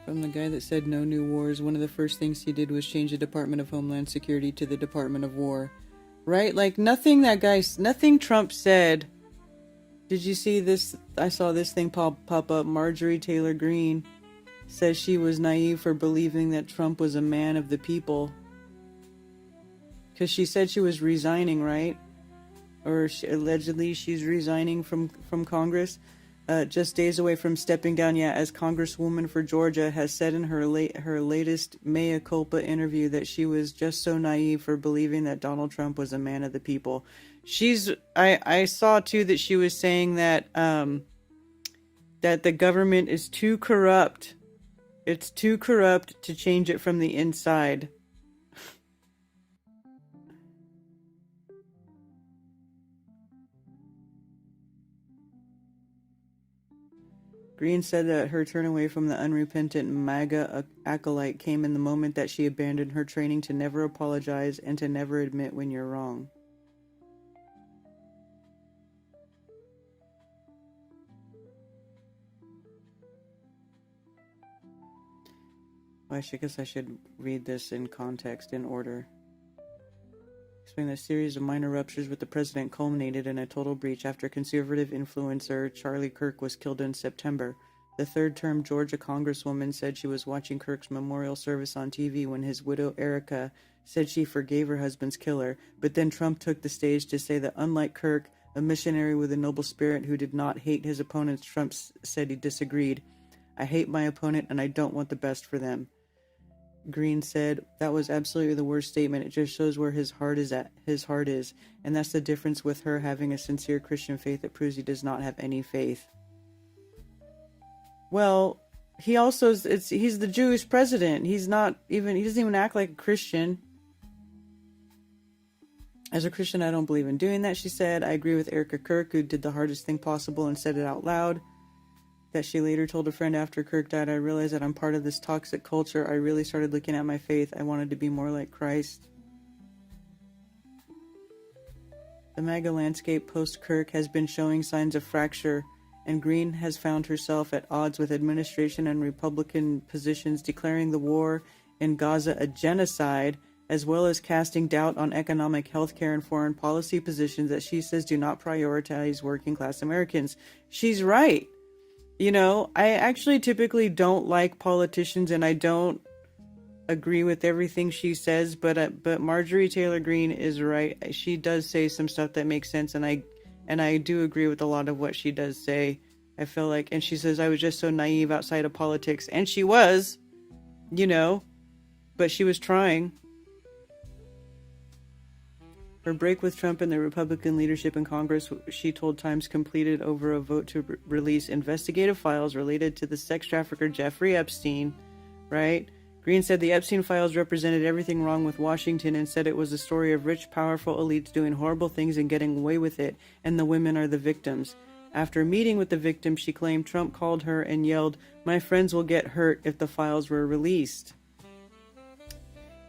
From the guy that said no new wars, one of the first things he did was change the Department of Homeland Security to the Department of War. Right? Like, nothing Trump said. Did you see this? I saw this thing pop up. Marjorie Taylor Greene says she was naive for believing that Trump was a man of the people. Because she said she was resigning, right? Or allegedly she's resigning from Congress. Just days away from stepping down, as Congresswoman for Georgia has said in her latest mea culpa interview that she was just so naive for believing that Donald Trump was a man of the people. I saw too that she was saying that that the government is too corrupt. It's too corrupt to change it from the inside. Green said that her turn away from the unrepentant MAGA acolyte came in the moment that she abandoned her training to never apologize and to never admit when you're wrong. Well, I guess I should read this in context, in order. Explain that a series of minor ruptures with the president culminated in a total breach after conservative influencer Charlie Kirk was killed in September. The third-term Georgia congresswoman said she was watching Kirk's memorial service on TV when his widow Erica said she forgave her husband's killer, but then Trump took the stage to say that unlike Kirk, a missionary with a noble spirit who did not hate his opponents, Trump said he disagreed. I hate my opponent and I don't want the best for them. Green said, that was absolutely the worst statement. It just shows where his heart is at. His heart is. And that's the difference with her having a sincere Christian faith that proves he does not have any faith. Well, he also he's the Jewish president. He doesn't even act like a Christian. As a Christian, I don't believe in doing that, she said. I agree with Erica Kirk, who did the hardest thing possible and said it out loud. That she later told a friend after Kirk died, I realized that I'm part of this toxic culture. I really started looking at my faith. I wanted to be more like Christ. The MAGA landscape post-Kirk has been showing signs of fracture, and Green has found herself at odds with administration and Republican positions, declaring the war in Gaza a genocide, as well as casting doubt on economic, healthcare, and foreign policy positions that she says do not prioritize working-class Americans. She's right. You know, I actually typically don't like politicians, and I don't agree with everything she says, but Marjorie Taylor Greene is right. She does say some stuff that makes sense, and I do agree with a lot of what she does say. I feel like, and she says I was just so naive outside of politics, and she was, you know, but she was trying. Her break with Trump and the Republican leadership in Congress, she told Times, completed over a vote to release investigative files related to the sex trafficker Jeffrey Epstein, right? Green said the Epstein files represented everything wrong with Washington and said it was a story of rich, powerful elites doing horrible things and getting away with it, and the women are the victims. After meeting with the victim, she claimed Trump called her and yelled, "My friends will get hurt if the files were released."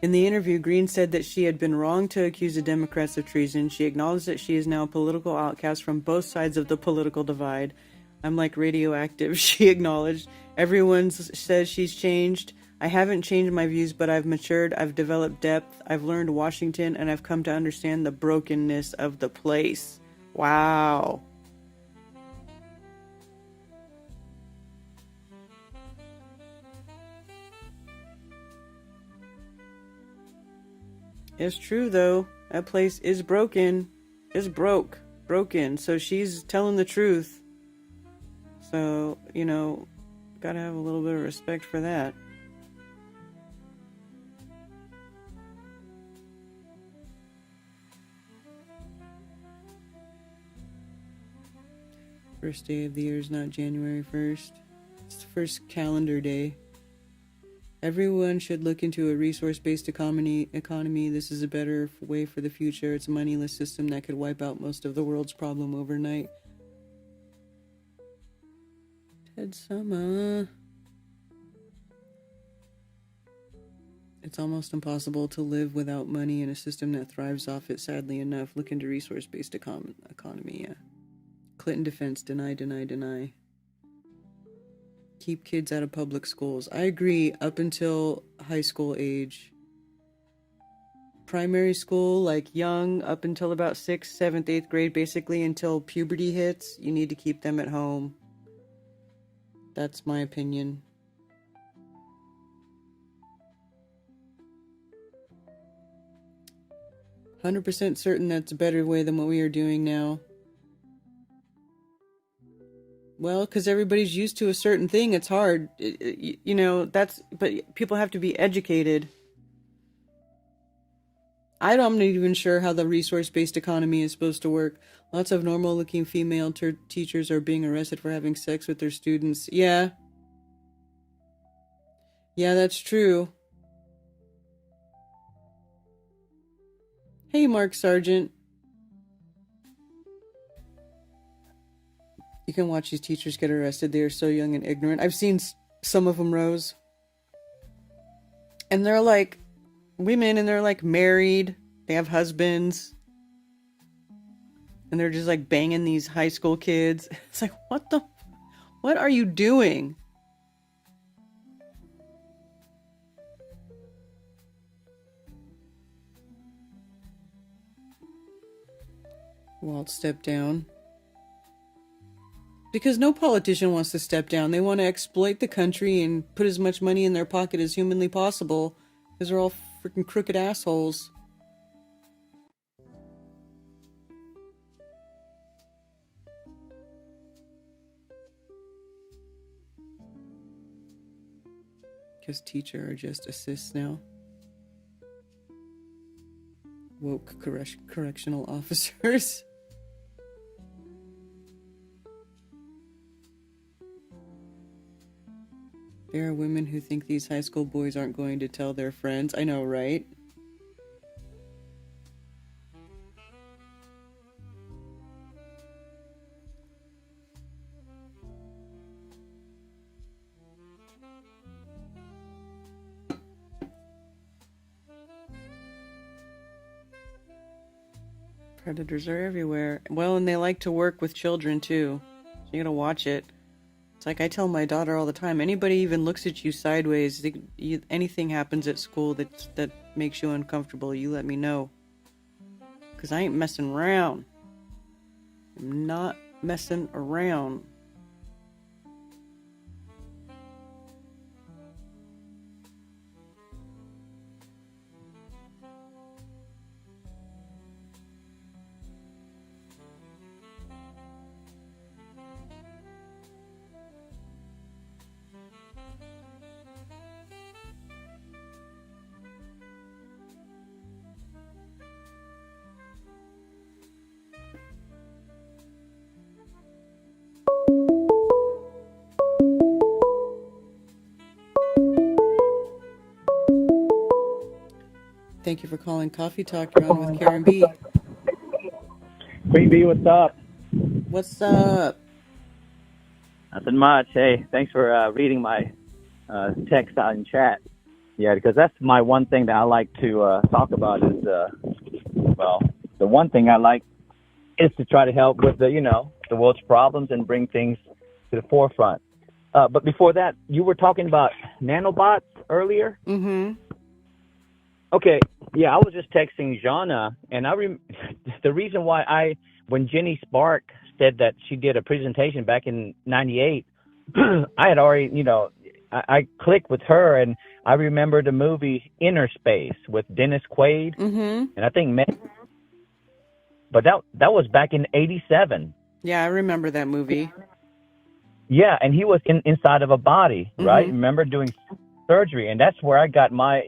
In the interview, Green said that she had been wrong to accuse the Democrats of treason. She acknowledged that she is now a political outcast from both sides of the political divide. I'm like radioactive, she acknowledged. Everyone says she's changed. I haven't changed my views, but I've matured, I've developed depth, I've learned Washington, and I've come to understand the brokenness of the place. Wow. It's true, though. That place is broken. It's broken. So she's telling the truth. So, you know, gotta have a little bit of respect for that. First day of the year is not January 1st. It's the first calendar day. Everyone should look into a resource-based economy. This is a better way for the future. It's a moneyless system that could wipe out most of the world's problem overnight. Ted Sama. It's almost impossible to live without money in a system that thrives off it, sadly enough. Look into resource-based economy, yeah. Clinton defense, deny. Keep kids out of public schools. I agree, up until high school age. Primary school, like young, up until about 6th, 7th, 8th grade, basically until puberty hits, you need to keep them at home. That's my opinion. "100% certain that's a better way than what we are doing now." Well, because everybody's used to a certain thing, it's hard. You know, but people have to be educated. I'm not even sure how the resource-based economy is supposed to work. Lots of normal-looking female teachers are being arrested for having sex with their students. Yeah. Yeah, that's true. Hey, Mark Sargent. You can watch these teachers get arrested. They are so young and ignorant. I've seen some of them, Rose. And they're like women, and they're like married. They have husbands. And they're just like banging these high school kids. It's like, what are you doing? Walt stepped down. Because no politician wants to step down. They want to exploit the country and put as much money in their pocket as humanly possible. Because they're all freaking crooked assholes. Because teacher are just assists now. Woke correctional officers. There are women who think these high school boys aren't going to tell their friends. I know, right? Predators are everywhere. Well, and they like to work with children too. So you gotta watch it. It's like I tell my daughter all the time, anybody even looks at you sideways, anything happens at school that makes you uncomfortable, you let me know. Because I ain't messing around. I'm not messing around. Thank you for calling Coffee Talk. You're on with Karen B. Queen B, what's up? What's up? Nothing much. Hey, thanks for reading my text out in chat. Yeah, because that's my one thing that I like to talk about is, well, the one thing I like is to try to help with the world's problems and bring things to the forefront. But before that, you were talking about nanobots earlier? Mm-hmm. Okay, yeah, I was just texting Jana, and the reason why when Jenny Spark said that she did a presentation back in '98, I had already, I clicked with her, and I remember the movie Inner Space with Dennis Quaid, and I think, but that was back in '87. Yeah, I remember that movie. Yeah, and he was inside of a body, right? Remember doing surgery, and that's where I got my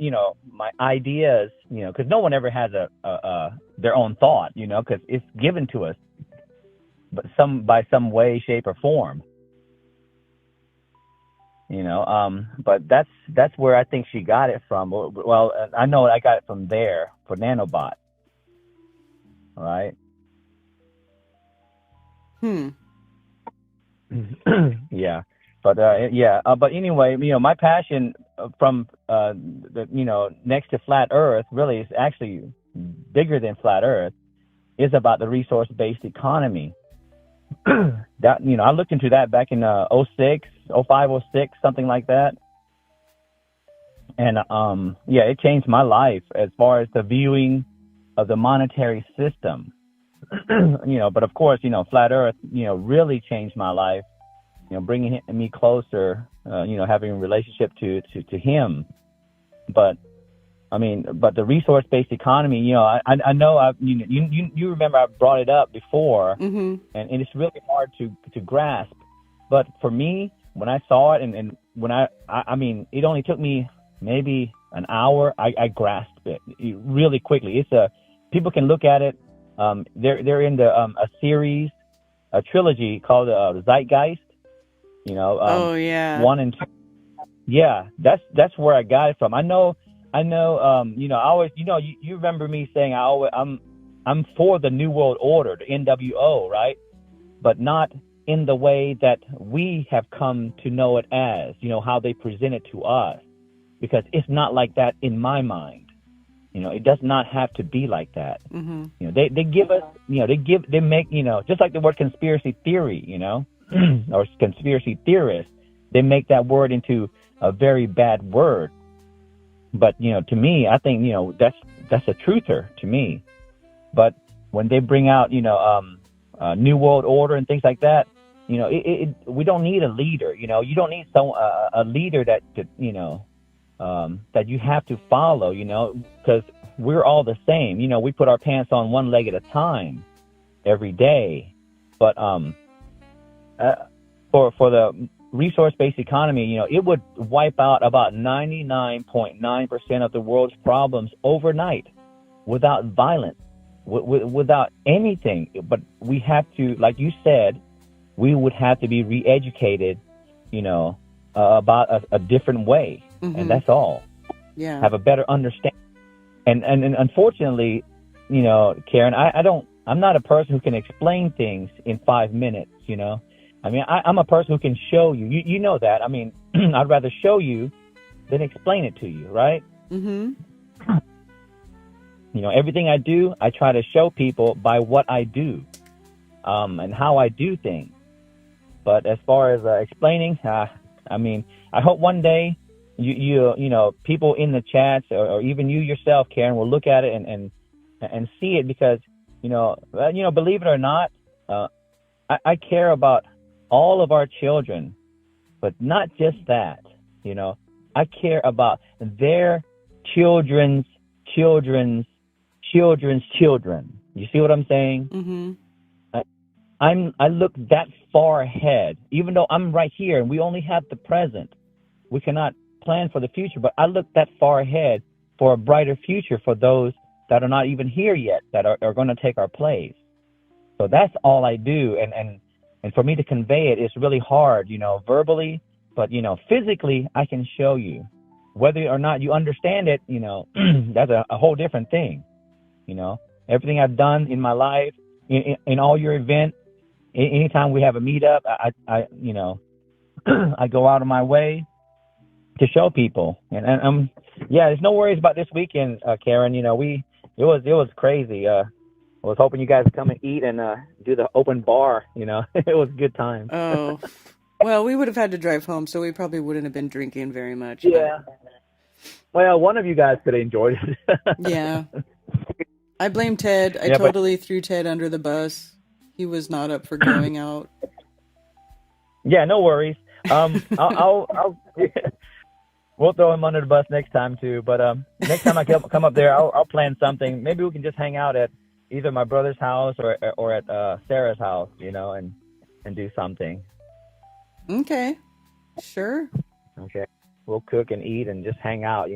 my ideas, because no one ever has their own thought, because it's given to us, but by some way, shape, or form, but that's where I think she got it from. Well, I know I got it from there for nanobot, right? Yeah. But but anyway, my passion from next to flat Earth really is actually bigger than flat Earth, is about the resource-based economy. That I looked into that back in 06, 05, 06, something like that, and it changed my life as far as the viewing of the monetary system. But of course, flat Earth, really changed my life. Bringing me closer, having a relationship to him. But the resource-based economy, I know you remember I brought it up before, and it's really hard to grasp. But for me, when I saw it, and when it only took me maybe an hour, I grasped it really quickly. People can look at it. They're in a trilogy called Zeitgeist. Oh yeah, 1 and 2. Yeah, that's where I got it from. I know. I always, you remember me saying I'm for the New World Order, the NWO, right? But not in the way that we have come to know it as, how they present it to us, because it's not like that in my mind. It does not have to be like that. They give us, they make, just like the word conspiracy theory, or conspiracy theorist, they make that word into a very bad word. But, to me, I think, that's a truther to me. But when they bring out, New World Order and things like that, we don't need a leader, you don't need a leader that you have to follow, because we're all the same. We put our pants on one leg at a time every day. But, for the resource-based economy, it would wipe out about 99.9% of the world's problems overnight without violence, without anything. But we have to, like you said, we would have to be re-educated, about a different way. Mm-hmm. And that's all. Yeah. Have a better understanding. And unfortunately, Karen, I'm not a person who can explain things in 5 minutes, I mean, I'm a person who can show you. You know that. I mean, I'd rather show you than explain it to you, right? Mm-hmm. Everything I do, I try to show people by what I do, and how I do things. But as far as explaining, I mean, I hope one day you people in the chats or even you yourself, Karen, will look at it and see it, because believe it or not, I care about all of our children, but not just that. I care about their children's children's children's children. You see what I'm saying? Mm-hmm. I look that far ahead, even though I'm right here and we only have the present. We cannot plan for the future, but I look that far ahead for a brighter future for those that are not even here yet, that are going to take our place. So that's all I do. And for me to convey it is really hard, verbally, but, physically I can show you. Whether or not you understand it, that's a whole different thing. Everything I've done in my life, in all your events, anytime we have a meetup, I I go out of my way to show people. And there's no worries about this weekend, Karen. It was crazy. I was hoping you guys would come and eat and do the open bar. It was a good time. Oh, well, we would have had to drive home, so we probably wouldn't have been drinking very much. Yeah. Well, one of you guys could have enjoyed it. Yeah. I blame Ted. I totally threw Ted under the bus. He was not up for going out. Yeah, no worries. I'll we'll throw him under the bus next time too. But next time I come up there, I'll plan something. Maybe we can just hang out at either my brother's house or at Sarah's house, and do something. Okay. Sure. Okay. We'll cook and eat and just hang out,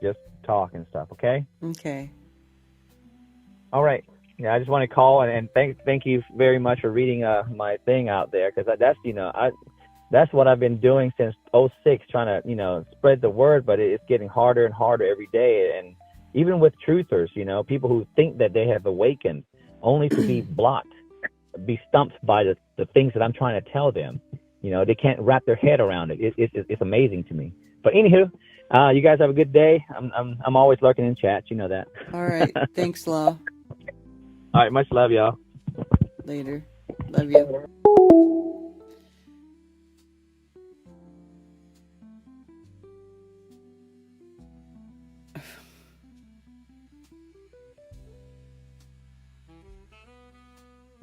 just talk and stuff. Okay. Okay. All right. Yeah, I just want to call and thank you very much for reading my thing out there, because that's what I've been doing since '06, trying to spread the word, but it's getting harder and harder every day. And even with truthers, people who think that they have awakened, only to be blocked, be stumped by the things that I'm trying to tell them. They can't wrap their head around it. It's amazing to me. But anywho, you guys have a good day. I'm always lurking in chats. You know that. All right. Thanks, Law. All right. Much love, y'all. Later. Love you.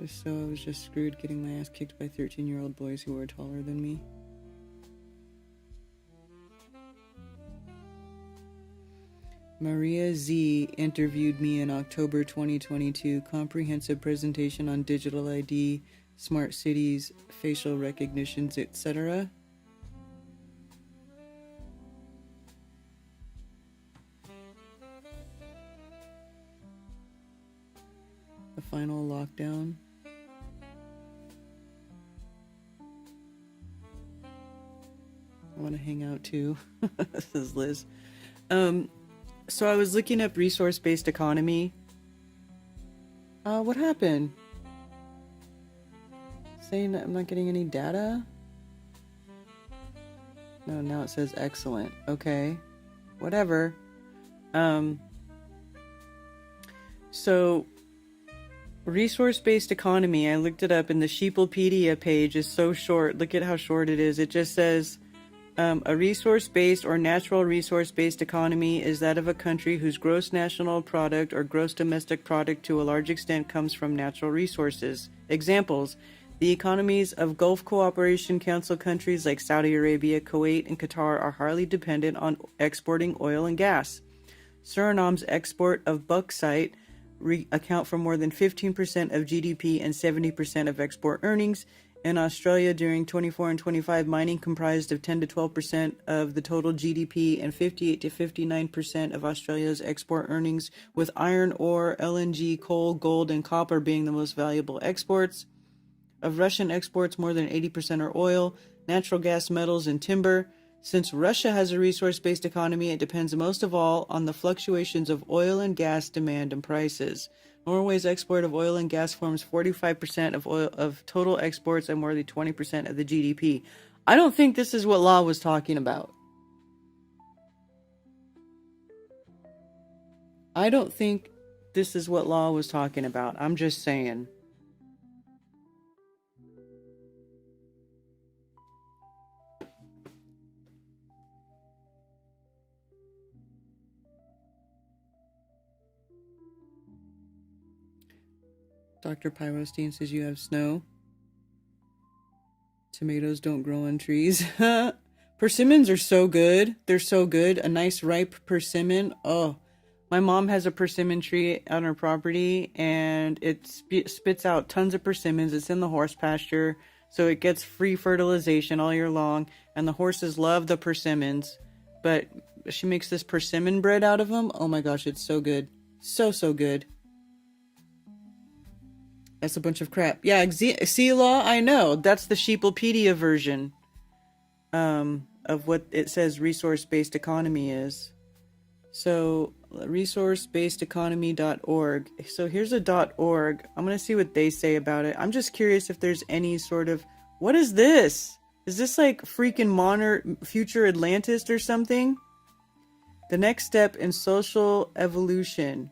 So I was just screwed getting my ass kicked by 13-year-old boys who were taller than me. Maria Z interviewed me in October 2022. Comprehensive presentation on digital ID, smart cities, facial recognitions, etc. The final lockdown. I want to hang out too. This is Liz. So I was looking up resource-based economy. What happened? Saying that I'm not getting any data? No, now it says excellent. Okay. Whatever. So resource-based economy, I looked it up, and the Sheeplepedia page is so short. Look at how short it is. It just says, a resource-based or natural resource-based economy is that of a country whose gross national product or gross domestic product to a large extent comes from natural resources. Examples: the economies of Gulf Cooperation Council countries like Saudi Arabia, Kuwait, and Qatar are highly dependent on exporting oil and gas. Suriname's export of bauxite account for more than 15% of GDP and 70% of export earnings. In Australia during 24 and 25, mining comprised of 10 to 12% of the total GDP and 58 to 59% of Australia's export earnings, with iron ore, LNG, coal, gold, and copper being the most valuable exports. Of Russian exports, more than 80% are oil, natural gas, metals, and timber. Since Russia has a resource-based economy, it depends most of all on the fluctuations of oil and gas demand and prices. Norway's export of oil and gas forms 45% of total exports and more than 20% of the GDP. I don't think this is what Law was talking about. I don't think this is what Law was talking about. I'm just saying. Dr. Pyrostein says you have snow. Tomatoes don't grow on trees. Persimmons are so good. They're so good. A nice ripe persimmon. Oh, my mom has a persimmon tree on her property, and it spits out tons of persimmons. It's in the horse pasture, so it gets free fertilization all year long, and the horses love the persimmons. But she makes this persimmon bread out of them. Oh my gosh, it's so good. So good. That's a bunch of crap. Yeah, see, Law, I know. That's the Sheeplepedia version of what it says resource-based economy is. So, resourcebasedeconomy.org. So here's a .org. I'm going to see what they say about it. I'm just curious if there's any sort of... What is this? Is this like freaking future Atlantis or something? The next step in social evolution.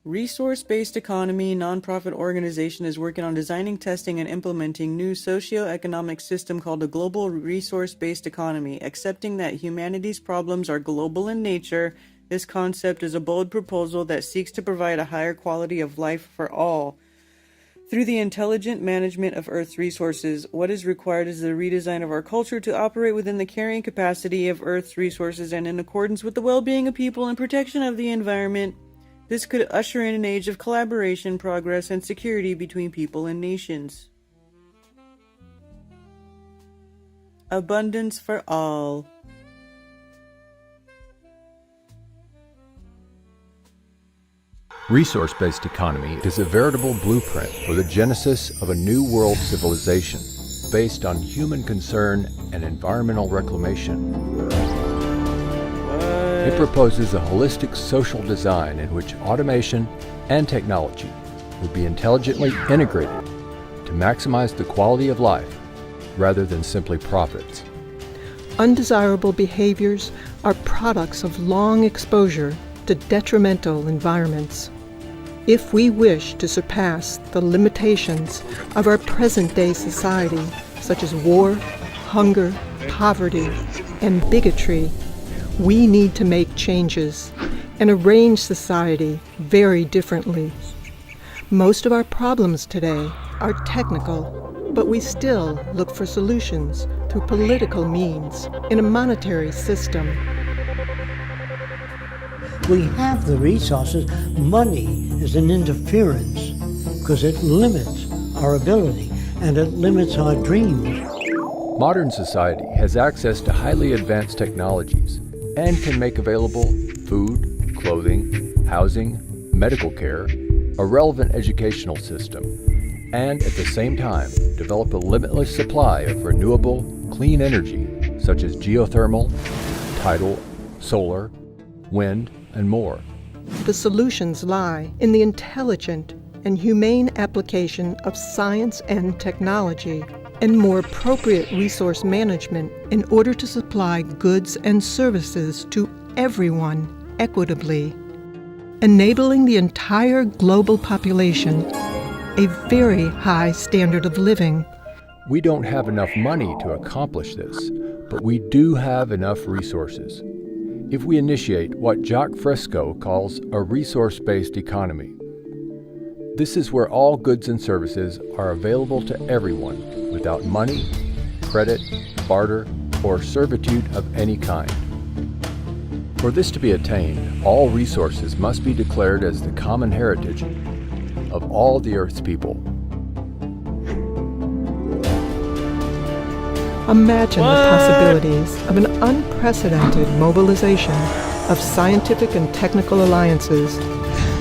Resource-based economy nonprofit organization is working on designing, testing, and implementing new socio-economic system called a global resource-based economy. Accepting that humanity's problems are global in nature, this concept is a bold proposal that seeks to provide a higher quality of life for all. Through the intelligent management of Earth's resources, what is required is the redesign of our culture to operate within the carrying capacity of Earth's resources and in accordance with the well-being of people and protection of the environment. This could usher in an age of collaboration, progress, and security between people and nations. Abundance for all. Resource-based economy is a veritable blueprint for the genesis of a new world civilization based on human concern and environmental reclamation. It proposes a holistic social design in which automation and technology will be intelligently integrated to maximize the quality of life rather than simply profits. Undesirable behaviors are products of long exposure to detrimental environments. If we wish to surpass the limitations of our present-day society, such as war, hunger, poverty, and bigotry, we need to make changes and arrange society very differently. Most of our problems today are technical, but we still look for solutions through political means in a monetary system. We have the resources. Money is an interference because it limits our ability and it limits our dreams. Modern society has access to highly advanced technologies and can make available food, clothing, housing, medical care, a relevant educational system, and at the same time develop a limitless supply of renewable, clean energy such as geothermal, tidal, solar, wind, and more. The solutions lie in the intelligent and humane application of science and technology and more appropriate resource management in order to supply goods and services to everyone equitably, enabling the entire global population a very high standard of living. We don't have enough money to accomplish this, but we do have enough resources. If we initiate what Jacques Fresco calls a resource-based economy, this is where all goods and services are available to everyone without money, credit, barter, or servitude of any kind. For this to be attained, all resources must be declared as the common heritage of all the Earth's people. Imagine the possibilities of an unprecedented mobilization of scientific and technical alliances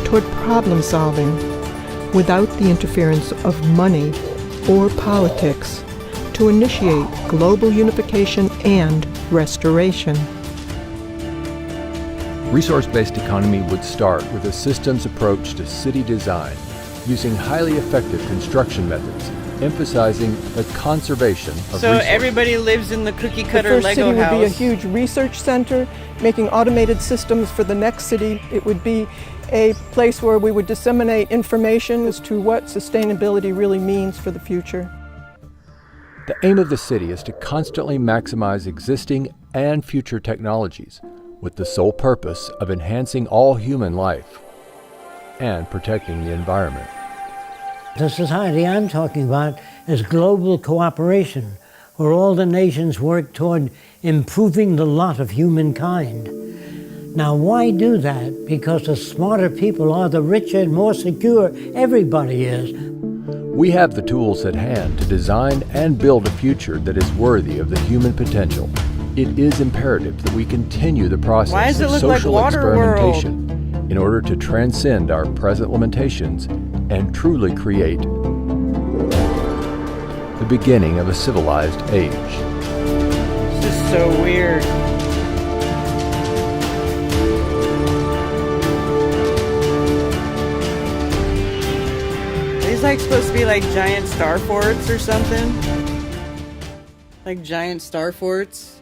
toward problem solving without the interference of money or politics to initiate global unification and restoration. Resource-based economy would start with a systems approach to city design, using highly effective construction methods, emphasizing the conservation of So resources. everybody lives in the cookie cutter The first Lego city house. would be a huge research center, making automated systems for the next city. It would be a place where we would disseminate information as to what sustainability really means for the future. The aim of the city is to constantly maximize existing and future technologies, with the sole purpose of enhancing all human life and protecting the environment. The society I'm talking about is global cooperation, where all the nations work toward improving the lot of humankind. Now, why do that? Because the smarter people are, the richer and more secure everybody is. We have the tools at hand to design and build a future that is worthy of the human potential. It is imperative that we continue the Why does process it of look like social Waterworld? experimentation in order to transcend our present limitations and truly create the beginning of a civilized age. This is so weird. These like supposed to be like giant star forts or something? Like giant star forts?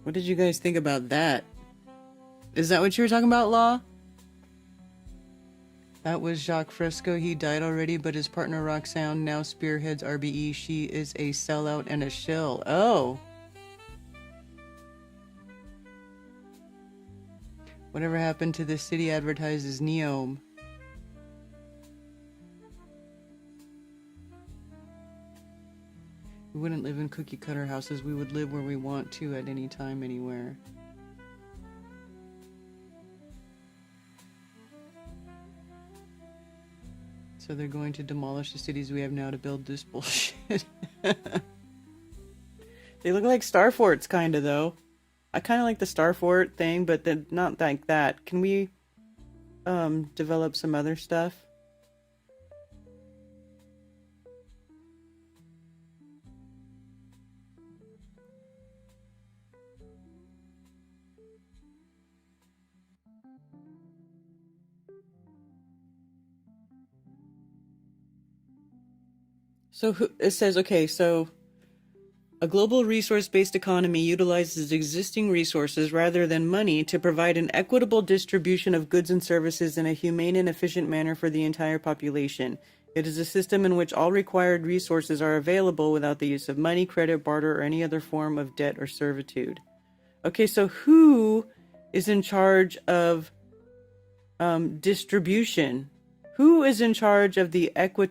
What did you guys think about that? Is that what you were talking about, Law? That was Jacques Fresco. He died already, but his partner Roxanne now spearheads RBE. She is a sellout and a shill. Oh. Whatever happened to the city advertises Neome? We wouldn't live in cookie cutter houses. We would live where we want to at any time, anywhere. So they're going to demolish the cities we have now to build this bullshit. They look like star forts, kind of, though. I kind of like the star fort thing, but they're not like that. Can we develop some other stuff? So it says, okay, so a global resource-based economy utilizes existing resources rather than money to provide an equitable distribution of goods and services in a humane and efficient manner for the entire population. It is a system in which all required resources are available without the use of money, credit, barter, or any other form of debt or servitude. Okay, so who is in charge of distribution? Who is in charge of the equitable